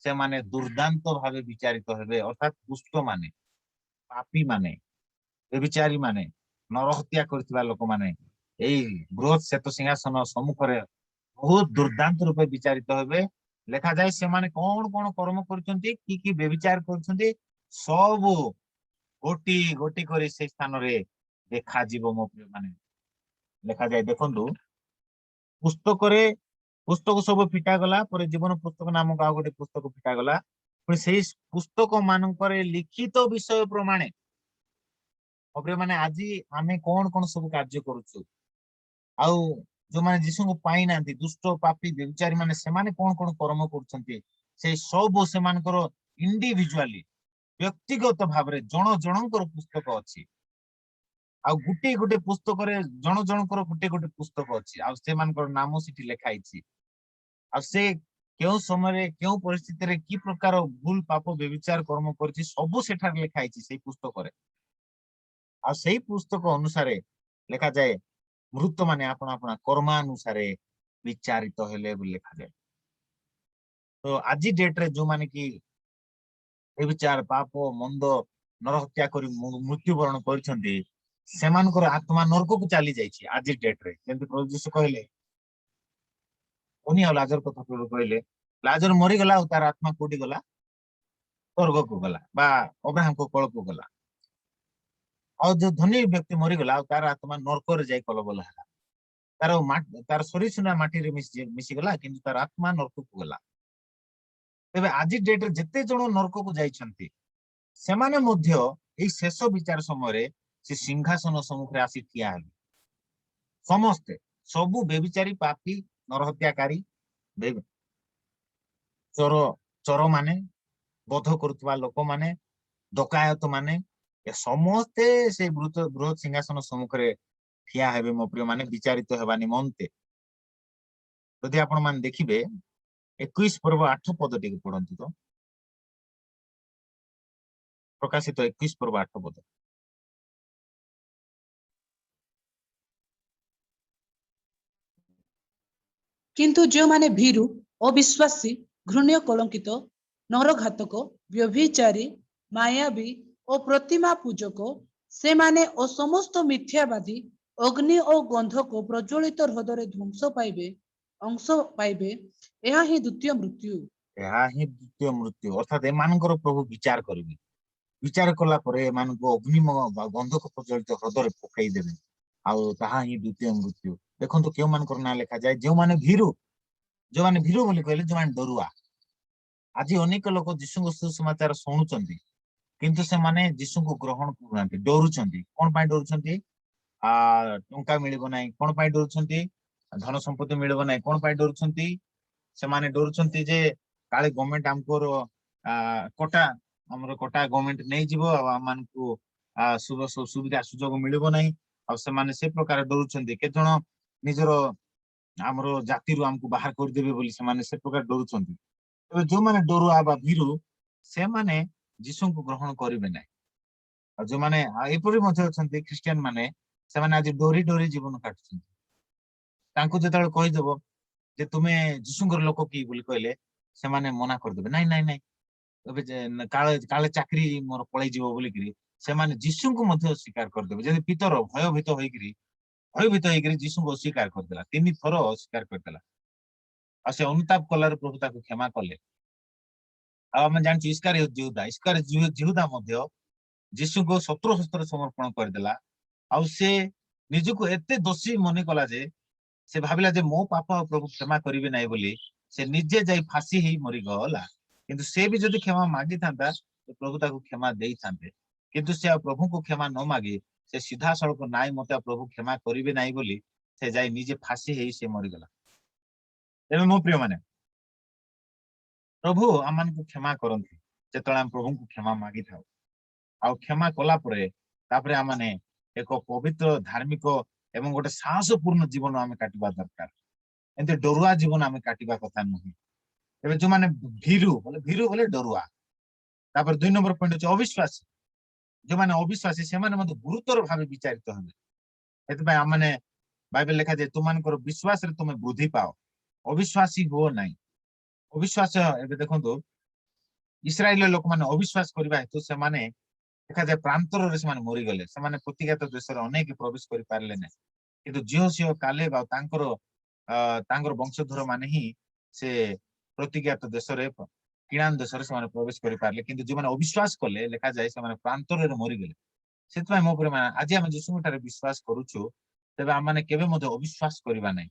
ସେମାନେ ଦୁର୍ଦାନ୍ତ ଭାବେ ବିଚାରିତ ହେବେ, ଅର୍ଥାତ୍ ଦୁଷ୍ଟ ମାନେ, ପାପୀ ମାନେ, ବ୍ୟଭିଚାରୀ ମାନେ, ନରହତ୍ୟା କରିଥିବା ଲୋକମାନେ ଏଇ ବୃହତ ଶ୍ଵେତ ସିଂହାସନ ସମ୍ମୁଖରେ ବହୁତ ଦୁର୍ଦାନ୍ତ ରୂପେ ବିଚାରିତ ହେବେ। ଲେଖାଯାଏ ସେମାନେ କଣ କଣ କର୍ମ କରୁଛନ୍ତି, କି ବ୍ୟଭିଚାର କରୁଛନ୍ତି, ସବୁ ଗୋଟି ଗୋଟି କରି ସେଇ ସ୍ଥାନରେ ଦେଖାଯିବ ମୋ ପ୍ରିୟ ମାନେ। ଲେଖାଯାଏ, ଦେଖନ୍ତୁ ପୁସ୍ତକରେ ପୁସ୍ତକ ସବୁ ଫିଟାଗଲା ପରେ ଜୀବନ ପୁସ୍ତକ ନାମକ ଆଉ ଗୋଟେ ପୁସ୍ତକ ଫିଟାଗଲା। ପୁଣି ସେଇ ପୁସ୍ତକ ମାନଙ୍କରେ ଲିଖିତ ବିଷୟ ପ୍ରମାଣେ, ମୋ ପ୍ରିୟ ମାନେ, ଆଜି ଆମେ କଣ କଣ ସବୁ କାର୍ଯ୍ୟ କରୁଛୁ, ଆଉ ଯୋଉମାନେ ଯୀଶୁଙ୍କୁ ପାଇନାହାନ୍ତି, ଦୁଷ୍ଟ ପାପୀ ବ୍ୟଭିଚାରୀ ମାନେ, ସେମାନେ କଣ କଣ କର୍ମ କରୁଛନ୍ତି, ସେଇ ସବୁ ସେମାନଙ୍କର ଇଣ୍ଡିଭିଜୁଆଲି ବ୍ୟକ୍ତିଗତ ଭାବରେ ଜଣ ଜଣଙ୍କର ପୁସ୍ତକ ଅଛି। ଆଉ ଗୋଟେ ଗୋଟେ ପୁସ୍ତକରେ ଜଣ ଜଣଙ୍କର ଗୋଟେ ଗୋଟେ ପୁସ୍ତକ ଅଛି, ଆଉ ସେମାନଙ୍କର ନାମ ସେଠି ଲେଖା ହେଇଛି। ଆଉ ସେ କେଉଁ ସମୟରେ କେଉଁ ପରିସ୍ଥିତିରେ କି ପ୍ରକାର ଭୁଲ ପାପ ବ୍ୟଭିଚାର କର୍ମ କରିଛି, ସବୁ ସେଠାରେ ଲେଖା ହେଇଛି ସେଇ ପୁସ୍ତକରେ। ଆଉ ସେଇ ପୁସ୍ତକ ଅନୁସାରେ ଲେଖାଯାଏ, ମୃତ ମାନେ ଆପଣ ଆପଣ କର୍ମାନୁସାରେ ବିଚାରିତ ହେଲେ ବୋଲି ଲେଖାଯାଏ। ତ ଆଜି ଡେଟରେ ଯୋଉମାନେ କି ବ୍ୟଭିଚାର, ପାପ, ମନ୍ଦ, ନରହତ୍ୟା କରି ମୃତ୍ୟୁବରଣ କରିଛନ୍ତି, ସେମାନଙ୍କର ଆତ୍ମା ନରକକୁ ଚାଲି ଯାଇଛି ଆଜି ଡେଟରେ। ଯେମିତି ପ୍ରଭୁ ଯୀଶୁ କହିଲେ, ଧନୀ ଆଉ ଲାଜର କଥା ପ୍ରଭୁ କହିଲେ, ଲାଜର ମରିଗଲା ଆଉ ତାର ଆତ୍ମା କୋଉଠି ଗଲା? ସ୍ୱର୍ଗକୁ ଗଲା ବା ଅବ୍ରାହ୍ମଙ୍କ କୋଳକୁ ଗଲା। ଆଉ ଯୋଉ ଧନୀ ବ୍ୟକ୍ତି ମରିଗଲା ଆଉ ତାର ଆତ୍ମା ନର୍କରେ ଯାଇ କଲବଲ ହେଲା। ତାର ଶରୀର ସୁନା ମାଟିରେ ମିଶିଗଲା, କିନ୍ତୁ ତାର ଆତ୍ମା ନର୍କକୁ ଗଲା। ତେବେ ଆଜି ଡେଟରେ ଯେତେ ଜଣ ନର୍କକୁ ଯାଇଛନ୍ତି, ସେମାନେ ମଧ୍ୟ ଏଇ ଶେଷ ବିଚାର ସମୟରେ ସେ ସିଂହାସନ ସମ୍ମୁଖରେ ଆସି ଠିଆ ହେବେ। ସମସ୍ତେ, ସବୁ ବ୍ୟଭିଚାରୀ, ପାପୀ, ନରହତ୍ୟାକାରୀ, ଚୋର ମାନେ, ବଧ କରୁଥିବା ଲୋକମାନେ, ଡକାୟତ ମାନେ, ଏ ସମସ୍ତେ ସେ ବୃହତ ସିଂହାସନ ସମ୍ମୁଖରେ ଠିଆ ହେବେ ମୋ ପ୍ରିୟ ମାନେ, ବିଚାରିତ ହେବା ନିମନ୍ତେ। ଯଦି ଆପଣ ମାନେ ଦେଖିବେ 21 ପର୍ବ 8 ପଦ ଟିକେ ପଢନ୍ତୁ ତ। प्रकाशित 21 पर्व 8 पद। କିନ୍ତୁ ଯେଉଁମାନେ ଭୀରୁ, ଅବିଶ୍ୱାସୀ, ଘୃଣ୍ୟ, କଳଙ୍କିତ, ନରଘାତକ, ବ୍ୟଭିଚାରୀ, ମାୟାବୀ ଓ ପ୍ରତିମା ପୂଜକ, ସେମାନେ ଓ ସମସ୍ତ ମିଥ୍ୟାବାଦୀ ଅଗ୍ନି ଓ ଗନ୍ଧକ ପ୍ରଜ୍ୱଳିତ ହ୍ରଦରେ ଅଂଶ ପାଇବେ। ଏହା ହିଁ ଦ୍ୱିତୀୟ ମୃତ୍ୟୁ। ଏହା ହିଁ ଦ୍ୱିତୀୟ ମୃତ୍ୟୁ, ଅର୍ଥାତ୍ ଏମାନଙ୍କର ପ୍ରଭୁ ବିଚାର କରିବେ। ବିଚାର କଲା ପରେ ଏମାନଙ୍କୁ ଅଗ୍ନିମ ବା ଗନ୍ଧକ ପ୍ରଜ୍ୱଳିତ ହ୍ରଦରେ ପକାଇଦେବେ, ଆଉ ତାହା ହିଁ ଦ୍ୱିତୀୟ ମୃତ୍ୟୁ। ଦେଖନ୍ତୁ କେଉଁମାନଙ୍କର ନାଁ ଲେଖାଯାଏ, ଯେଉଁମାନେ ଭୀରୁ ବୋଲି କହିଲେ ଯେଉଁମାନେ ଡରୁଆ। ଆଜି ଅନେକ ଲୋକ ଯୀଶୁଙ୍କ ସୁସମାଚାର ଶୁଣୁଛନ୍ତି, କିନ୍ତୁ ସେମାନେ ଯୀଶୁଙ୍କୁ ଗ୍ରହଣ କରୁନାହାନ୍ତି, ଡରୁଛନ୍ତି। କଣ ପାଇଁ ଡରୁଛନ୍ତି? ଟଙ୍କା ମିଳିବ ନାହିଁ। କଣ ପାଇଁ ଡରୁଛନ୍ତି? ଧନ ସମ୍ପତ୍ତି ମିଳିବ ନାହିଁ। କଣ ପାଇଁ ଡରୁଛନ୍ତି? ସେମାନେ ଡରୁଛନ୍ତି ଯେ କାଳେ ଗଭର୍ଣ୍ଣମେଣ୍ଟ ଆମର କୋଟା ଗଭର୍ଣ୍ଣମେଣ୍ଟ ନେଇଯିବ, ଆଉ ଆମମାନଙ୍କୁ ସୁବିଧା ସୁଯୋଗ ମିଳିବ ନାହିଁ। ଆଉ ସେମାନେ ସେ ପ୍ରକାର ଡରୁଛନ୍ତି। କେତେ ଜଣ ନିଜର ଆମର ଜାତିରୁ ଆମକୁ ବାହାର କରିଦେବେ ବୋଲି ସେମାନେ ସେ ପ୍ରକାର ଡରୁଛନ୍ତି। ତେବେ ଯୋଉମାନେ ଡରୁଆ ବା ଭୀରୁ, ସେମାନେ ଯୀଶୁଙ୍କୁ ଗ୍ରହଣ କରିବେ ନାହିଁ। ଆଉ ଯୋଉମାନେ ଏପରି ମଧ୍ୟ ଅଛନ୍ତି ଖ୍ରୀଷ୍ଟିଆନ ମାନେ, ସେମାନେ ଆଜି ଡରି ଡରି ଜୀବନ କାଟୁଛନ୍ତି। ତାଙ୍କୁ ଯେତେବେଳେ କହିଦେବ ଯେ ତୁମେ ଯୀଶୁଙ୍କର ଲୋକ କି ବୋଲି କହିଲେ, ସେମାନେ ମନା କରିଦେବେ, ନାଇଁ ନାଇଁ ନାଇଁ, ଏବେ କାଳେ ଚାକିରି ମୋର ପଳେଇଯିବ ବୋଲିକିରି ସେମାନେ ଯୀଶୁଙ୍କୁ ମଧ୍ୟ ସ୍ୱୀକାର କରିଦେବେ। ଯଦି ପିତର ଭୟଭୀତ ହେଇକିରି ଯୀଶୁଙ୍କୁ ଅସ୍ୱୀକାର କରିଦେଲା, 3 ଥର ଅସ୍ୱୀକାର କରିଦେଲା, ଆଉ ସେ ଅନୁତାପ କଲାରୁ ପ୍ରଭୁ ତାକୁ କ୍ଷମା କଲେ। ଆଉ ଆମେ ଜାଣିଛୁ ଜିହୁଦା ମଧ୍ୟ ଯୀଶୁଙ୍କୁ ଶତ୍ରୁ ହସ୍ତରେ ସମର୍ପଣ କରିଦେଲା। ଆଉ ସେ ନିଜକୁ ଏତେ ଦୋଷୀ ମନେ କଲା ଯେ ସେ ଭାବିଲା ଯେ ମୋ ପାପ ଆଉ ପ୍ରଭୁ କ୍ଷମା କରିବେ ନାହିଁ ବୋଲି ସେ ନିଜେ ଯାଇ ଫାଶୀ ହେଇ ମରିଗଲା। କିନ୍ତୁ ସେ ବି ଯଦି କ୍ଷମା ମାଗିଥାନ୍ତା, ପ୍ରଭୁ ତାକୁ କ୍ଷମା ଦେଇଥାନ୍ତେ। କିନ୍ତୁ ସେ ଆଉ ପ୍ରଭୁଙ୍କୁ କ୍ଷମା ନ ମାଗି ସେ ସିଧାସଳଖ ନାଇଁ ମତେ ଆଉ ପ୍ରଭୁ କ୍ଷମା କରିବେ ନାହିଁ ବୋଲି ସେ ଯାଇ ନିଜେ ଫାଶୀ ହେଇ ସେ ମରିଗଲା। ଏବେ ମୋ ପ୍ରିୟ ମାନେ, ପ୍ରଭୁ ଆମମାନଙ୍କୁ କ୍ଷମା କରନ୍ତି ଯେତେବେଳେ ଆମେ ପ୍ରଭୁଙ୍କୁ କ୍ଷମା ମାଗିଥାଉ। ଆଉ କ୍ଷମା କଲା ପରେ ତାପରେ ଆମେ ଏକ ପବିତ୍ର, ଧାର୍ମିକ ଏବଂ ଗୋଟେ ସାହସପୂର୍ଣ୍ଣ ଜୀବନ ଆମେ କାଟିବା ଦରକାର। ଏମିତି ଡରୁଆ ଜୀବନ ଆମେ କାଟିବା କଥା ନୁହେଁ। ଏବେ ଯୋଉମାନେ ଭୀରୁ ବୋଲେ ଡରୁଆ। ତାପରେ 2 ନମ୍ବର ପଏଣ୍ଟ ହচ্ছে ଅବିଶ୍ୱାସୀ। ଯୋଉମାନେ ଅବିଶ୍ୱାସୀ ସେମାନେ ମଧ୍ୟ ଗୁରୁତର ଭାବେ ବିଚାରିତ ହେବେ। ସେଥିପାଇଁ ଆମେ ବାଇବେଲ ଲେଖାଯାଏ ତୁମମାନଙ୍କର ବିଶ୍ୱାସରେ ତୁମେ ବୃଦ୍ଧି ପାଅ, ଅବିଶ୍ୱାସୀ ହୁଅ ନାହିଁ। ଅବିଶ୍ୱାସ, ଏବେ ଦେଖନ୍ତୁ ଇସ୍ରାଏଲ ଲୋକମାନେ ଅବିଶ୍ୱାସ କରିବା ହେତୁ ସେମାନେ ଦେଖାଯାଏ ପ୍ରାନ୍ତରରେ ସେମାନେ ମରିଗଲେ। ସେମାନେ ପ୍ରତିଜ୍ଞାତ ଦେଶରେ ଅନେକ ପ୍ରବେଶ କରିପାରିଲେ ନାହିଁ। କିନ୍ତୁ ଝିଅ କାଲେବ ଆଉ ତାଙ୍କର ବଂଶଧର ମାନେ ହିଁ ସେ ପ୍ରତିଜ୍ଞାତ ଦେଶରେ, କିଣାନ ଦେଶରେ ସେମାନେ ପ୍ରବେଶ କରିପାରିଲେ। କିନ୍ତୁ ଯୋଉମାନେ ଅବିଶ୍ୱାସ କଲେ ଲେଖାଯାଏ ସେମାନେ ପ୍ରାନ୍ତରରେ ମରିଗଲେ। ସେଥିପାଇଁ ମୋ ପ୍ରିୟମାନେ, ଆଜି ଆମେ ଯୀଶୁଙ୍କ ଠାରେ ବିଶ୍ୱାସ କରୁଛୁ, ତେବେ ଆମେ କେବେ ମଧ୍ୟ ଅବିଶ୍ୱାସ କରିବା ନାହିଁ।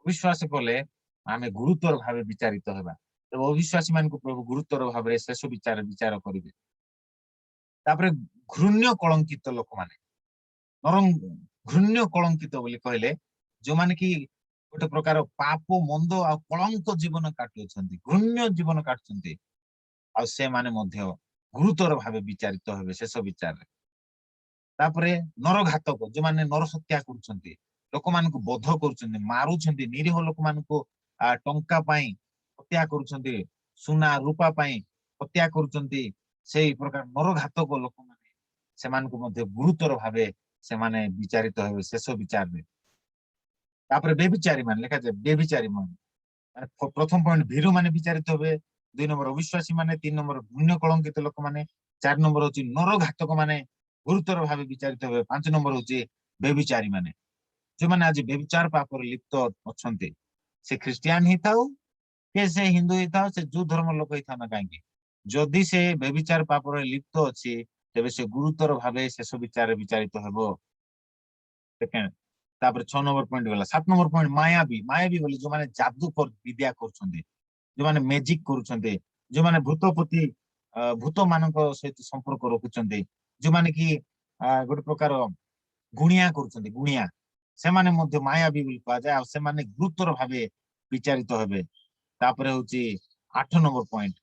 ଅବିଶ୍ୱାସ କଲେ ଆମେ ଗୁରୁତର ଭାବେ ବିଚାରିତ ହେବା। ତେବେ ଅବିଶ୍ୱାସୀ ମାନଙ୍କୁ ପ୍ରଭୁ ଗୁରୁତର ଭାବରେ ଶେଷ ବିଚାର କରିବେ। ତାପରେ ଘୃଣ୍ୟ କଳଙ୍କିତ ଲୋକମାନେ, ବରଂ ଘୃଣ୍ୟ କଳଙ୍କିତ ବୋଲି କହିଲେ ଯୋଉମାନେ କି ଗୋଟେ ପ୍ରକାର ପାପ, ମନ୍ଦ ଆଉ କଳଙ୍କ ଜୀବନ କାଟୁଛନ୍ତି, ଘୃଣ୍ୟ ଜୀବନ କାଟୁଛନ୍ତି, ଆଉ ସେମାନେ ମଧ୍ୟ ଗୁରୁତର ଭାବେ ବିଚାରିତ ହେବେ ଶେଷ ବିଚାରରେ। ତାପରେ ନରଘାତକ, ଯୋଉମାନେ ନରହତ୍ୟା କରୁଛନ୍ତି, ଲୋକମାନଙ୍କୁ ବଧ କରୁଛନ୍ତି, ମାରୁଛନ୍ତି, ନିରୀହ ଲୋକମାନଙ୍କୁ ଟଙ୍କା ପାଇଁ ହତ୍ୟା କରୁଛନ୍ତି, ସୁନା ରୂପା ପାଇଁ ହତ୍ୟା କରୁଛନ୍ତି, ସେଇ ପ୍ରକାର ନରଘାତକ ଲୋକମାନେ, ସେମାନଙ୍କୁ ମଧ୍ୟ ଗୁରୁତର ଭାବେ ସେମାନେ ବିଚାରିତ ହେବେ ଶେଷ ବିଚାରରେ। ତାପରେ ବେବିଚାରୀ ମାନେ ଲେଖାଯାଏ, ବେବିଚାରୀ ମାନେ, ପ୍ରଥମ ପଏଣ୍ଟ ଭୀରୁ ମାନେ ବିଚାରିତ ହେବେ, 2 ନମ୍ବର ଅବିଶ୍ୱାସୀ ମାନେ, 3 ନମ୍ବର ଘୃଣ୍ୟ କଳଙ୍କିତ ଲୋକମାନେ, 4 ନମ୍ବର ହଉଛି ନରଘାତକ ମାନେ ଗୁରୁତର ଭାବେ ବିଚାରିତ ହେବେ, 5 ନମ୍ବର ହଉଛି ବେବିଚାରୀ ମାନେ। ଯୋଉମାନେ ଆଜି ବେବିଚାର ପାପରେ ଲିପ୍ତ ଅଛନ୍ତି, ସେ ଖ୍ରୀଷ୍ଟିଆନ ହେଇଥାଉ କି ସେ ହିନ୍ଦୁ ହେଇଥାଉ, ସେ ଯୋଉ ଧର୍ମ ଲୋକ ହେଇଥାଉ ନା କାହିଁକି, ଯଦି ସେ ବେବିଚାର ପାପରେ ଲିପ୍ତ ଅଛି, ତେବେ ସେ ଗୁରୁତର ଭାବେ ଶେଷ ବିଚାରରେ ବିଚାରିତ ହେବ। ତାପରେ 6 ନମ୍ବର ପଏଣ୍ଟ ଗଲା। 7 ନମ୍ବର ପଏଣ୍ଟ ମାୟାବୀ ବୋଲି ଯୋଉମାନେ ଯାଦୁ ବିଦ୍ୟା କରୁଛନ୍ତି, ଯୋଉମାନେ ମ୍ୟାଜିକ କରୁଛନ୍ତି, ଯୋଉମାନେ ଭୂତ ମାନଙ୍କ ସହିତ ସମ୍ପର୍କ ରଖୁଛନ୍ତି, ଯୋଉମାନେ କି ଗୋଟେ ପ୍ରକାର ଗୁଣିଆ କରୁଛନ୍ତି, ସେମାନେ ମଧ୍ୟ ମାୟାବୀ ବୋଲି କୁହାଯାଏ। ଆଉ ସେମାନେ ଗୁରୁତର ଭାବେ ବିଚାରିତ ହେବେ। ତାପରେ ହଉଛି 8 ନମ୍ବର ପଏଣ୍ଟ।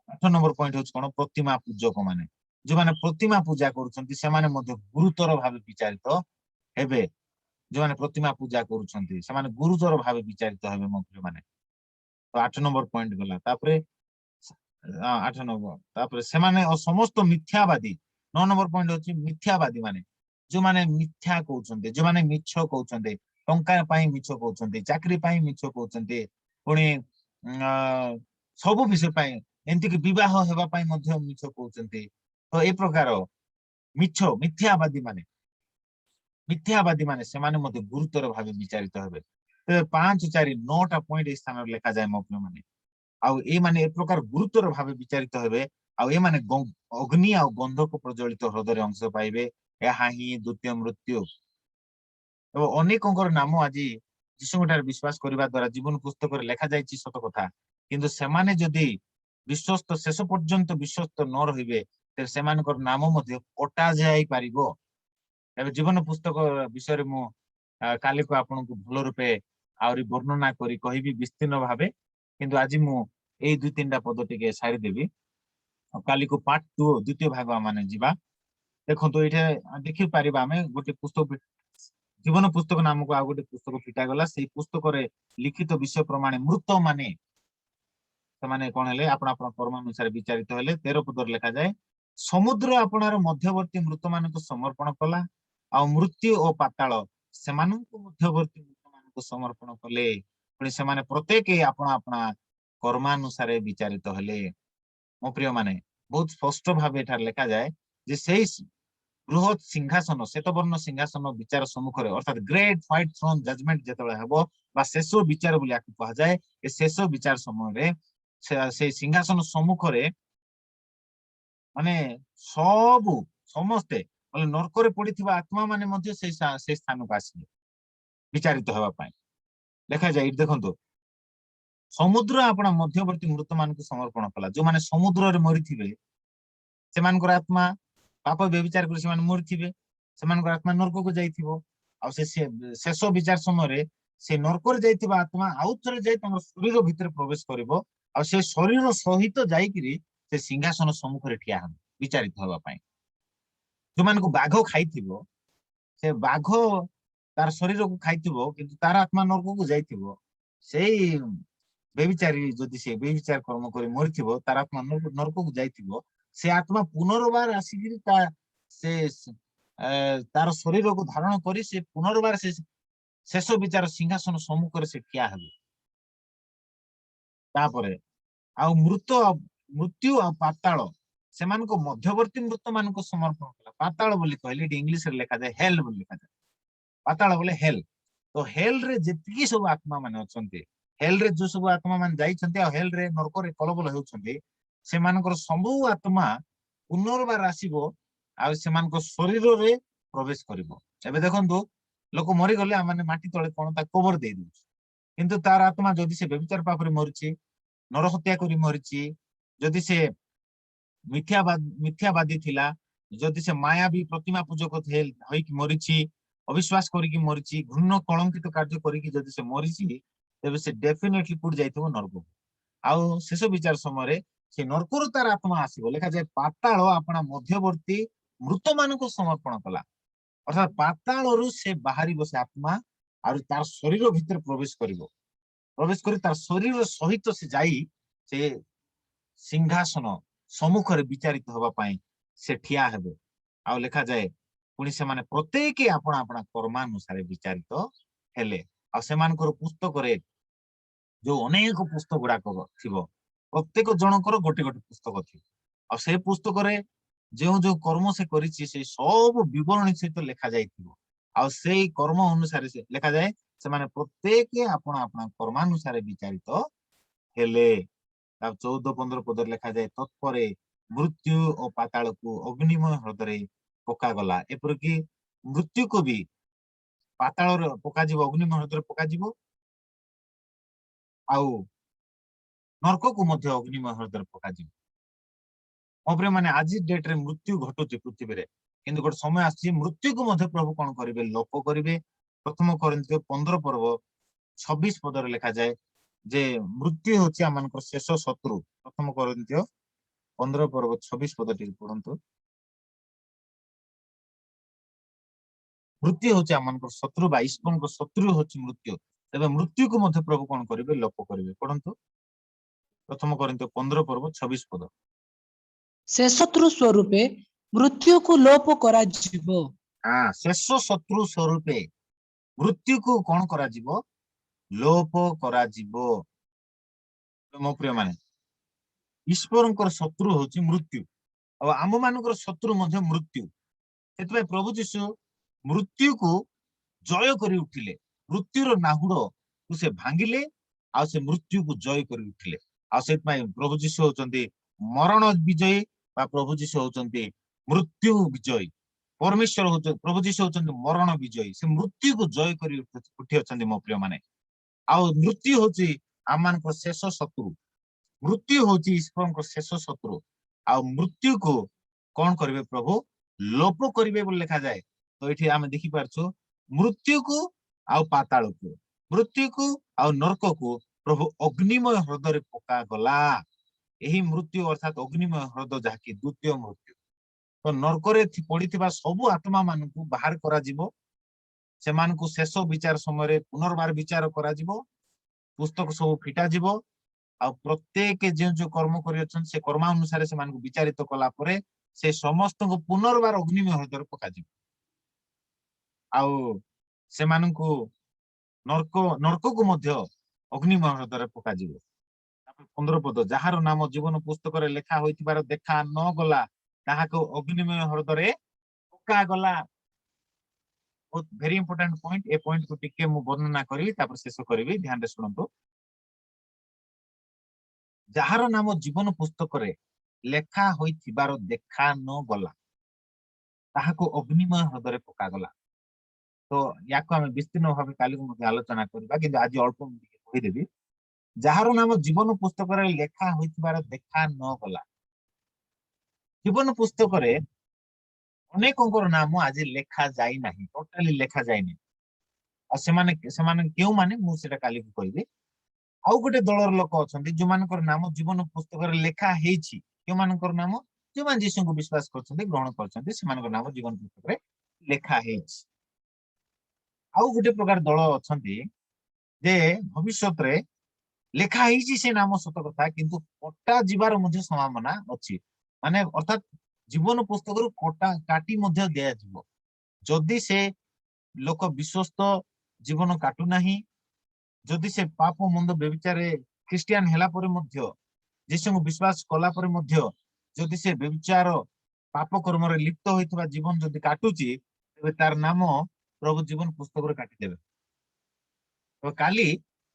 8 ନମ୍ବର ପଏଣ୍ଟ ହଉଛି କଣ? ପ୍ରତିମା ପୂଜକ ମାନେ, ଯୋଉମାନେ ପ୍ରତିମା ପୂଜା କରୁଛନ୍ତି, ସେମାନେ ମଧ୍ୟ ଗୁରୁତର ଭାବେ ବିଚାରିତ ହେବେ। ଯୋଉମାନେ ପ୍ରତିମା ପୂଜା କରୁଛନ୍ତି, ସେମାନେ ଗୁରୁତର ଭାବେ ବିଚାରିତ ହେବେ। ମନ୍ତ୍ରୀ ମାନେ, ତ 8 ନମ୍ବର ପଏଣ୍ଟ ଗଲା। ତାପରେ 8 नंबर तापर सेमाने समस्त मिथ्यावादी 9 नंबर पॉइंट होची मिथ्यावादी माने जो माने मिथ्या कहउछन्ते जो माने मिछ कहउछन्ते टंका पाई मिछ कहउछन्ते चाकरी पाई मिछ कहउछन्ते पुणी सब विषय पाई एंति कि विवाह हेबा पाई मध्य मिछ कहउछन्ते तो ए प्रकार मिछ मिथ्यावादी माने सेमाने मध्य गुरुतर भावे विचारित हेबे तो 5 4 9टा पॉइंट ए स्थान लेखा जाय मप्र माने आउ ए माने ए प्रकार गुरुतर भावे विचारित हेबे आउ ए माने अग्नि आउ गंधक प्रज्वलित हृदय अंश पाइबे ଏହା ହିଁ ଦ୍ୱିତୀୟ ମୃତ୍ୟୁ ଏବଂ ଅନେକଙ୍କର ନାମ ଆଜି ଯୀଶୁଙ୍କଠାରେ ବିଶ୍ୱାସ କରିବା ଦ୍ୱାରା ଜୀବନ ପୁସ୍ତକରେ ଲେଖା ଯାଇଛି ସତ କଥା କିନ୍ତୁ ସେମାନେ ଯଦି ବିଶ୍ୱସ୍ତ ଶେଷ ପର୍ଯ୍ୟନ୍ତ ବିଶ୍ୱସ୍ତ ନ ରହିବେ ତେବେ ସେମାନଙ୍କର ନାମ ମଧ୍ୟ କଟା ଯାଇ ପାରିବ ଏବେ ଜୀବନ ପୁସ୍ତକ ବିଷୟରେ ମୁଁ କାଲିକୁ ଆପଣଙ୍କୁ ଭଲ ରୂପେ ଆହୁରି ବର୍ଣ୍ଣନା କରି କହିବି ବିସ୍ତୀର୍ଣ୍ଣ ଭାବେ କିନ୍ତୁ ଆଜି ମୁଁ ଏଇ 2-3ଟା ପଦ ଟିକେ ସାରିଦେବି କାଲିକୁ ପାର୍ଟ 2 ଦ୍ୱିତୀୟ ଭାଗ ମାନେ ଯିବା ଦେଖନ୍ତୁ ଏଇଟା ଦେଖି ପାରିବା ଆମେ ଗୋଟେ ପୁସ୍ତକ ଜୀବନ ପୁସ୍ତକ ନାମକୁ ଆଉ ଗୋଟେ ପୁସ୍ତକ ଫିଟା ଗଲା ସେଇ ପୁସ୍ତକରେ ଲିଖିତ ବିଷୟ ପ୍ରମାଣେ ମୃତ ମାନେ ସେମାନେ କଣ ହେଲେ ଆପଣ କର୍ମ ଅନୁସାରେ ବିଚାରିତ ହେଲେ 13 ପଦରେ ଲେଖାଯାଏ ସମୁଦ୍ର ଆପଣାର ମଧ୍ୟବର୍ତ୍ତୀ ମୃତ ମାନଙ୍କୁ ସମର୍ପଣ କଲା ଆଉ ମୃତ୍ୟୁ ଓ ପାତାଳ ସେମାନଙ୍କୁ ମଧ୍ୟବର୍ତ୍ତୀ ମୃତ ମାନଙ୍କୁ ସମର୍ପଣ କଲେ ପୁଣି ସେମାନେ ପ୍ରତ୍ୟେକ ଆପଣା କର୍ମାନୁସାରେ ବିଚାରିତ ହେଲେ ମୋ ପ୍ରିୟ ମାନେ ବହୁତ ସ୍ପଷ୍ଟ ଭାବେ ଏଠାରେ ଲେଖାଯାଏ ଯେ ସେଇ ବୃହତ ସିଂହାସନ ଶ୍ଵେତବର୍ଣ୍ଣ ସିଂହାସନ ବିଚାର ସମ୍ମୁଖରେ ଅର୍ଥାତ ଗ୍ରେଟ୍ ହ୍ୱାଇଟ୍ ଥ୍ରୋନ୍ ଜଜମେଣ୍ଟ ଯେତେବେଳେ ହେବ ବା ଶେଷ ବିଚାର ବୋଲି ଆକୁ କୁହାଯାଏ ଏ ଶେଷ ବିଚାର ସମୟରେ ସେଇ ସିଂହାସନ ସମ୍ମୁଖରେ ମାନେ ସବୁ ସମସ୍ତେ ନର୍କରେ ପଡିଥିବା ଆତ୍ମା ମାନେ ମଧ୍ୟ ସେଇ ସ୍ଥାନକୁ ଆସିଲେ ବିଚାରିତ ହେବା ପାଇଁ ଲେଖାଯାଏ ଏଠି ଦେଖନ୍ତୁ ସମୁଦ୍ର ଆପଣା ମଧ୍ୟବର୍ତ୍ତୀ ମୃତ ମାନଙ୍କୁ ସମର୍ପଣ କଲା ଯୋଉମାନେ ସମୁଦ୍ରରେ ମରିଥିବେ ସେମାନଙ୍କର ଆତ୍ମା ପାପ ବ୍ୟଭିଚାର କରି ସେମାନେ ମରିଥିବେ ସେମାନଙ୍କର ଆତ୍ମା ନର୍କକୁ ଯାଇଥିବ ଆଉ ସେ ଶେଷ ବିଚାର ସମୟରେ ସେ ନର୍କରେ ଯାଇଥିବା ଆତ୍ମା ଆଉ ଥରେ ଯାଇ ତାଙ୍କର ଶରୀର ଭିତରେ ପ୍ରବେଶ କରିବ ଆଉ ସେ ଶରୀର ସହିତ ଯାଇକିରି ସେ ସିଂହାସନ ସମ୍ମୁଖରେ ଠିଆ ହେବ ବିଚାରିତ ହେବା ପାଇଁ ଯୋଉମାନଙ୍କୁ ବାଘ ଖାଇଥିବ ସେ ବାଘ ତାର ଶରୀରକୁ ଖାଇଥିବ କିନ୍ତୁ ତାର ଆତ୍ମା ନର୍କକୁ ଯାଇଥିବ ସେଇ ବେବିଚାରୀ ଯଦି ସେ ବେବିଚାର କର୍ମ କରି ମରିଥିବ ତାର ଆତ୍ମା ନର୍କକୁ ଯାଇଥିବ ସେ ଆତ୍ମା ପୁନର୍ବାର ଆସିକିରି ତାର ଶରୀରକୁ ଧାରଣ କରି ସେ ପୁନର୍ବାର ସେ ଶେଷ ବିଚାର ସିଂହାସନ ସମ୍ମୁଖରେ ସେ ଠିଆ ହେବେ ତାପରେ ଆଉ ମୃତ୍ୟୁ ଆଉ ପାତାଳ ସେମାନଙ୍କ ମଧ୍ୟବର୍ତ୍ତୀ ମୃତ ମାନଙ୍କୁ ସମର୍ପଣ କଲା ପାତାଳ ବୋଲି କହିଲେ ଏଠି ଇଂଲିଶରେ ଲେଖାଯାଏ ହେଲ୍ ବୋଲି ଲେଖାଯାଏ ପାତାଳ ବୋଲେ ହେଲ୍ ତ ହେଲ୍ ରେ ଯେତିକି ସବୁ ଆତ୍ମା ମାନେ ଅଛନ୍ତି ହେଲ୍ ରେ ଯୋଉ ସବୁ ଆତ୍ମା ମାନେ ଯାଇଛନ୍ତି ଆଉ ହେଲ୍ ରେ ନର୍କରେ କଳବଲ ହେଉଛନ୍ତି ସେମାନଙ୍କର ସବୁ ଆତ୍ମା ପୁନର୍ବାର ଆସିବ ଆଉ ସେମାନଙ୍କ ଶରୀରରେ ପ୍ରବେଶ କରିବ ଏବେ ଦେଖନ୍ତୁ ଲୋକ ମରିଗଲେ ଆମେ ମାଟି ତଳେ କଣ ତା କବର ଦେଇ ଦଉଛୁ କିନ୍ତୁ ତାର ଆତ୍ମା ଯଦି ସେ ବ୍ୟଭିଚାର ପାପରେ ମରିଛି ନରହତ୍ୟା କରି ମରିଛି ଯଦି ସେ ମିଥ୍ୟାବାଦୀ ଥିଲା ଯଦି ସେ ମାୟାବୀ ପ୍ରତିମା ପୂଜକ ହୋଇକି ମରିଛି ଅବିଶ୍ୱାସ କରିକି ମରିଛି ଘୃଣ୍ୟ କଳଙ୍କିତ କାର୍ଯ୍ୟ କରିକି ଯଦି ସେ ମରିଛି ତେବେ ସେ ଡେଫିନେଟଲି କୋଉଠି ଯାଇଥିବ ନର୍କକୁ ଆଉ ଶେଷ ବିଚାର ସମୟରେ ସେ ନର୍କରୁ ତାର ଆତ୍ମା ଆସିବ ଲେଖାଯାଏ ପାତାଳ ଆପଣା ମଧ୍ୟବର୍ତ୍ତୀ ମୃତ ମାନଙ୍କୁ ସମର୍ପଣ କଲା ଅର୍ଥାତ ପାତାଳରୁ ସେ ବାହାରିବ ସେ ଆତ୍ମା ଆଉ ତାର ଶରୀର ଭିତରେ ପ୍ରବେଶ କରି ତାର ଶରୀର ସହିତ ସେ ଯାଇ ସେ ସିଂହାସନ ସମ୍ମୁଖରେ ବିଚାରିତ ହେବା ପାଇଁ ସେ ଠିଆ ହେବେ ଆଉ ଲେଖାଯାଏ ପୁଣି ସେମାନେ ପ୍ରତ୍ୟେକ ଆପଣା କର୍ମାନୁସାରେ ବିଚାରିତ ହେଲେ ଆଉ ସେମାନଙ୍କର ପୁସ୍ତକରେ ଯୋଉ ଅନେକ ପୁସ୍ତକ ଗୁଡାକ ଥିବ ପ୍ରତ୍ୟେକ ଜଣଙ୍କର ଗୋଟେ ଗୋଟେ ପୁସ୍ତକ ଥିବ ଆଉ ସେ ପୁସ୍ତକରେ ଯେଉଁ ଯୋଉ କର୍ମ ସେ କରିଛି ସେ ସବୁ ବିବରଣୀ ସହିତ ଲେଖା ଯାଇଥିବ ଆଉ ସେଇ କର୍ମ ଅନୁସାରେ ସେ ଲେଖାଯାଏ ସେମାନେ ପ୍ରତ୍ୟେକ ଆପଣା କର୍ମାନୁସାରେ ବିଚାରିତ ହେଲେ 14-15 ପଦରେ ଲେଖାଯାଏ ତତ୍ପରେ ମୃତ୍ୟୁ ଓ ପାତାଳକୁ ଅଗ୍ନିମୟ ହ୍ରଦରେ ପକାଗଲା ଏପରିକି ମୃତ୍ୟୁକୁ ବି ପାତାଳରେ ପକାଯିବ ଅଗ୍ନିମୟ ହ୍ରଦରେ ପକାଯିବ ଆଉ ନର୍କକୁ ମଧ୍ୟ ଅଗ୍ନିମୟ ହ୍ରଦରେ ପକାଯିବ ମୋ ପ୍ରିୟ ମାନେ ଆଜି ଡେଟରେ ମୃତ୍ୟୁ ଘଟୁଛି ପୃଥିବୀରେ କିନ୍ତୁ ଗୋଟେ ସମୟ ଆସିଛି ମୃତ୍ୟୁକୁ ମଧ୍ୟ ପ୍ରଭୁ କଣ କରିବେ ଲୋପ କରିବେ ପ୍ରଥମ କରିନ୍ଥୀୟ 15 ପର୍ବ 26 ପଦରେ ଲେଖାଯାଏ ଯେ ମୃତ୍ୟୁ ହେଉଛି ଆମମାନଙ୍କର ଶେଷ ଶତ୍ରୁ ପ୍ରଥମ କରିନ୍ଥୀୟ 15 ପର୍ବ 26 ପଦ ଟିକେ ପଢନ୍ତୁ ମୃତ୍ୟୁ ହେଉଛି ଆମମାନଙ୍କର ଶତ୍ରୁ ବା ଈଶ୍ୱରଙ୍କ ଶତ୍ରୁ ହେଉଛି ମୃତ୍ୟୁ ତେବେ ମୃତ୍ୟୁକୁ ମଧ୍ୟ ପ୍ରଭୁ କଣ କରିବେ ଲୋପ କରିବେ ପଢନ୍ତୁ प्रथम कोरिन्थ 15 पर्व 26 पद। ଶେଷତୃ ସ୍ୱରୂପେ ମୃତ୍ୟୁକୁ ଲୋପ କରାଯିବ। शेष शत्रु स्वरूपे मृत्यु को कौन करा जीवो लोप करा जीवो। मो प्रिय माने ईश्वरंकर शत्रु होची मृत्यु और आम मानकर शत्रु मध्य मृत्यु। सेतबे प्रभु जीशु मृत्यु को जय करी उठिले, मृत्युर नाहुड़ को से भांगिले आ से मृत्यु को जय करी उठिले। आ सेत में प्रभु जीशु होचंती मरण विजयी बा प्रभु जीशु होचंती मृत्यु विजयी। परमेश्वर होचंती प्रभु जीशु होचंती मरण विजयी। से मृत्यु को जय करी उठी अछंती मो प्रिय माने। आ मृत्यु होची आम मानकर शेष शत्रु। मृत्यु होची ईश्वरंकर शेष शत्रु। आ मृत्यु को कौन करिवे प्रभु लोप करिवे बोली लिखा जाए। तो ये आम देखी पारछु मृत्यु को आउ पाताल को, मृत्यु को आउ नरक को प्रभु अग्निमय ह्रदय पका गला। यही मृत्यु अर्थात अग्निमय ह्रद जहाँकि द्वितीय मृत्यु। तो नरकरे पड़िथिबा सबु आत्मा मानकु बाहर करा जिवो। सेमानकु शेष विचार समय पुनर्बार विचार करा जिवो। पुस्तक सब फिटा जिवो। आ प्रत्येक जो जो कर्म करि अछन से कर्मानुसार से मानकु विचारित कला परे से समस्त को पुनर्बार अग्निमय ह्रदय पका जिवो। आउ से मानकु नरक नरक को मध्य अग्निमय ह्रदय पका जिवो। 15 पद जहार नाम जीवन पुस्तक रे लेखा होइतिबार देखा न गला ताहाको अग्निमय ह्रदय पका गला। बहुत वेरी इंपोर्टेंट पॉइंट। ए पॉइंट को टिके मु वर्णना करी तापर शेष करिवि, ध्यान रे सुनंतु। जहार नाम जीवन पुस्तक रे लेखा होइतिबार देखा न गला ताहाको अग्निमय ह्रदय पका गला। तो याको आमे विस्तीर्ण भाबे काली को मध्ये आलोचना करबा, किंतु आज अल्प कहि देबी। जहार नाम जीवन पुस्तक रे लेखा होइतिबार देखा न गला। जीवन पुस्तक रे अनेकंकर नाम आज लेखा जाई नाही, टोटली लेखा जाई नाही। आ सेमाने सेमाने केउ माने मु सेटा काली को कहबी। आउ गोटे दलर लोक अछंती जो मानकर नाम जीवन पुस्तक रे लेखा हेछि। के मानकर नाम जे मान यीशु को विश्वास करछंती, ग्रहण करछंती, सेमानकर नाम जीवन पुस्तक रे लेखा हेछि। आउ गोटे प्रकार दल अछंती जे भविष्यत रे लेखा हेछि से नाम सत कथा, किंतु कटा जीवार मध्ये संभावना अछि। माने अर्थात जीवन पुस्तक रु कटा काटी मध्ये दिया जीवो। जदि से लोक विश्वस्त जीवन काटू नाही, जदि से पाप मंद व्यभिचारे क्रिस्टियन हेला परे मध्य यीशु को विश्वास कला परे मध्य जदि से व्यभिचार पाप कर्म रे लिप्त होइतबा जीवन जदि काटुची, तबे तार नाम प्रभु जीवन पुस्तक रे काटी देबे। तो काली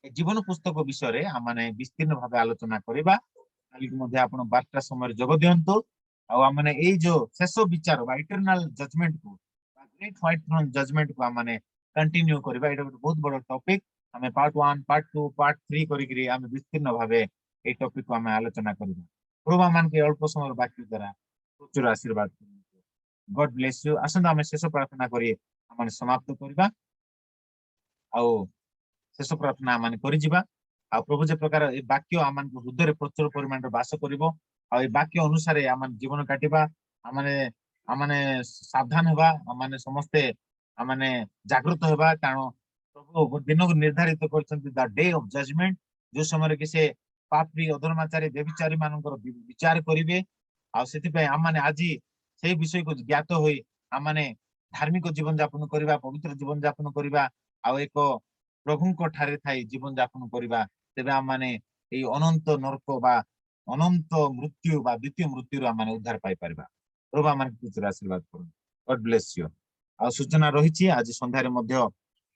जीवन पुस्तक विषय रे हमने विस्तीर्ण भावे आलोचना करिबा। काली को मध्ये आपण 12टा समय जग दियंतु। आ हमने एई जो शेष विचार बा इटर्नल जजमेंट को, ग्रेट व्हाइट थ्रोन जजमेंट को हमने कंटिन्यू करिबा। एटा बहुत बड़ टॉपिक। हमें पार्ट 1 पार्ट 2 पार्ट 3 करी करी हम विस्तीर्ण भावे ए टॉपिक को हम आलोचना करिबा। प्रभु मान के अल्प समय बाकी द्वारा प्रचुर आशीर्वाद। God bless you. आसंदा हम शेष प्रार्थना करी हमने समाप्त करिबा। आ शेष प्रार्थना मान करि जिबा। आ प्रभु जे प्रकार ए वाक्य आमान को हृदय रे प्रचुर परिमाण रे वास करिवो। आ ए वाक्य अनुसार आमान जीवन काटिबा। आमाने सावधान हेबा। आमाने समस्ते आमाने जागृत हेबा। कारण प्रभु दिन को निर्धारित करछन्ती द डे ऑफ जजमेंट, जो समय कि से पापी अधर्माचारी व्यभिचारी मानकर विचार करिवे। आ सेति पे आमाने आजि से विषय को ज्ञात होई आमाने धार्मिक जीवन यापन करिबा, पवित्र जीवन यापन करिबा। आ एक प्रभुଙ୍କ ठारे थाई जीवन यापन करिबा। तेबे आमाने एई अनंत नरक बा अनंत मृत्यु बा द्वितीय मृत्यु रो आमाने उद्धार पाई परिबा। प्रभु आमाने किछ आशीर्वाद करू। God bless you. आ सूचना रहिछि आज संध्या रे मध्य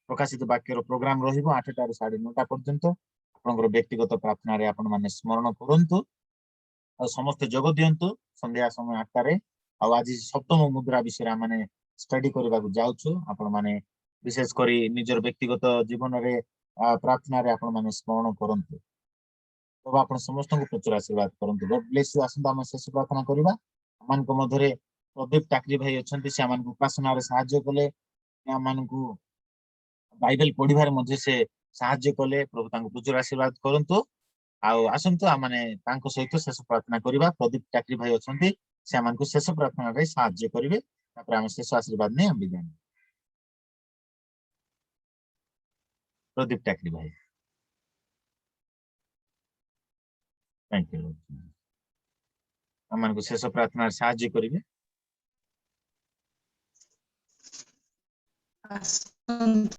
प्रकाशित वाक्यर प्रोग्राम रहिबो 8टा ରୁ 9:30 पर्यंत। आपनकर व्यक्तिगत प्रार्थना रे आपण माने स्मरण करंतु। आ समस्त जग दियंतु संध्या समय 8टा रे। आ आज सप्तम मुद्रा विषय माने स्टडी करबा को जाउछु। आपण माने विशेष करी निजर व्यक्तिगत जीवन रे प्रार्थना रे आपण माने स्मरण करंतु। तो आपण समस्त को प्रचुर आशीर्वाद करंतु। God bless you. आसंदा हम शेष प्रार्थना करिबा। अमान को मधरे प्रदीप टाकरी भाई अछंती, से अमान को उपासना रे सहाय्य कले, अमान को बाइबल पढ़िबार मध्ये से सहाय्य कले। प्रभु तांको प्रचुर आशीर्वाद करंतु। आउ आसंतु आमाने तांको सहित शेष प्रार्थना करिबा। प्रदीप टाकरी भाई अछंती, से अमान को शेष प्रार्थना रे सहाय्य करिवे। तापर हम शेष आशीर्वाद ने हम विदाय। प्रदीप टाकरी भाई। थैंक यू हमन को शेष प्रार्थना साहाय्य करिवे ଆସନ୍ତୁ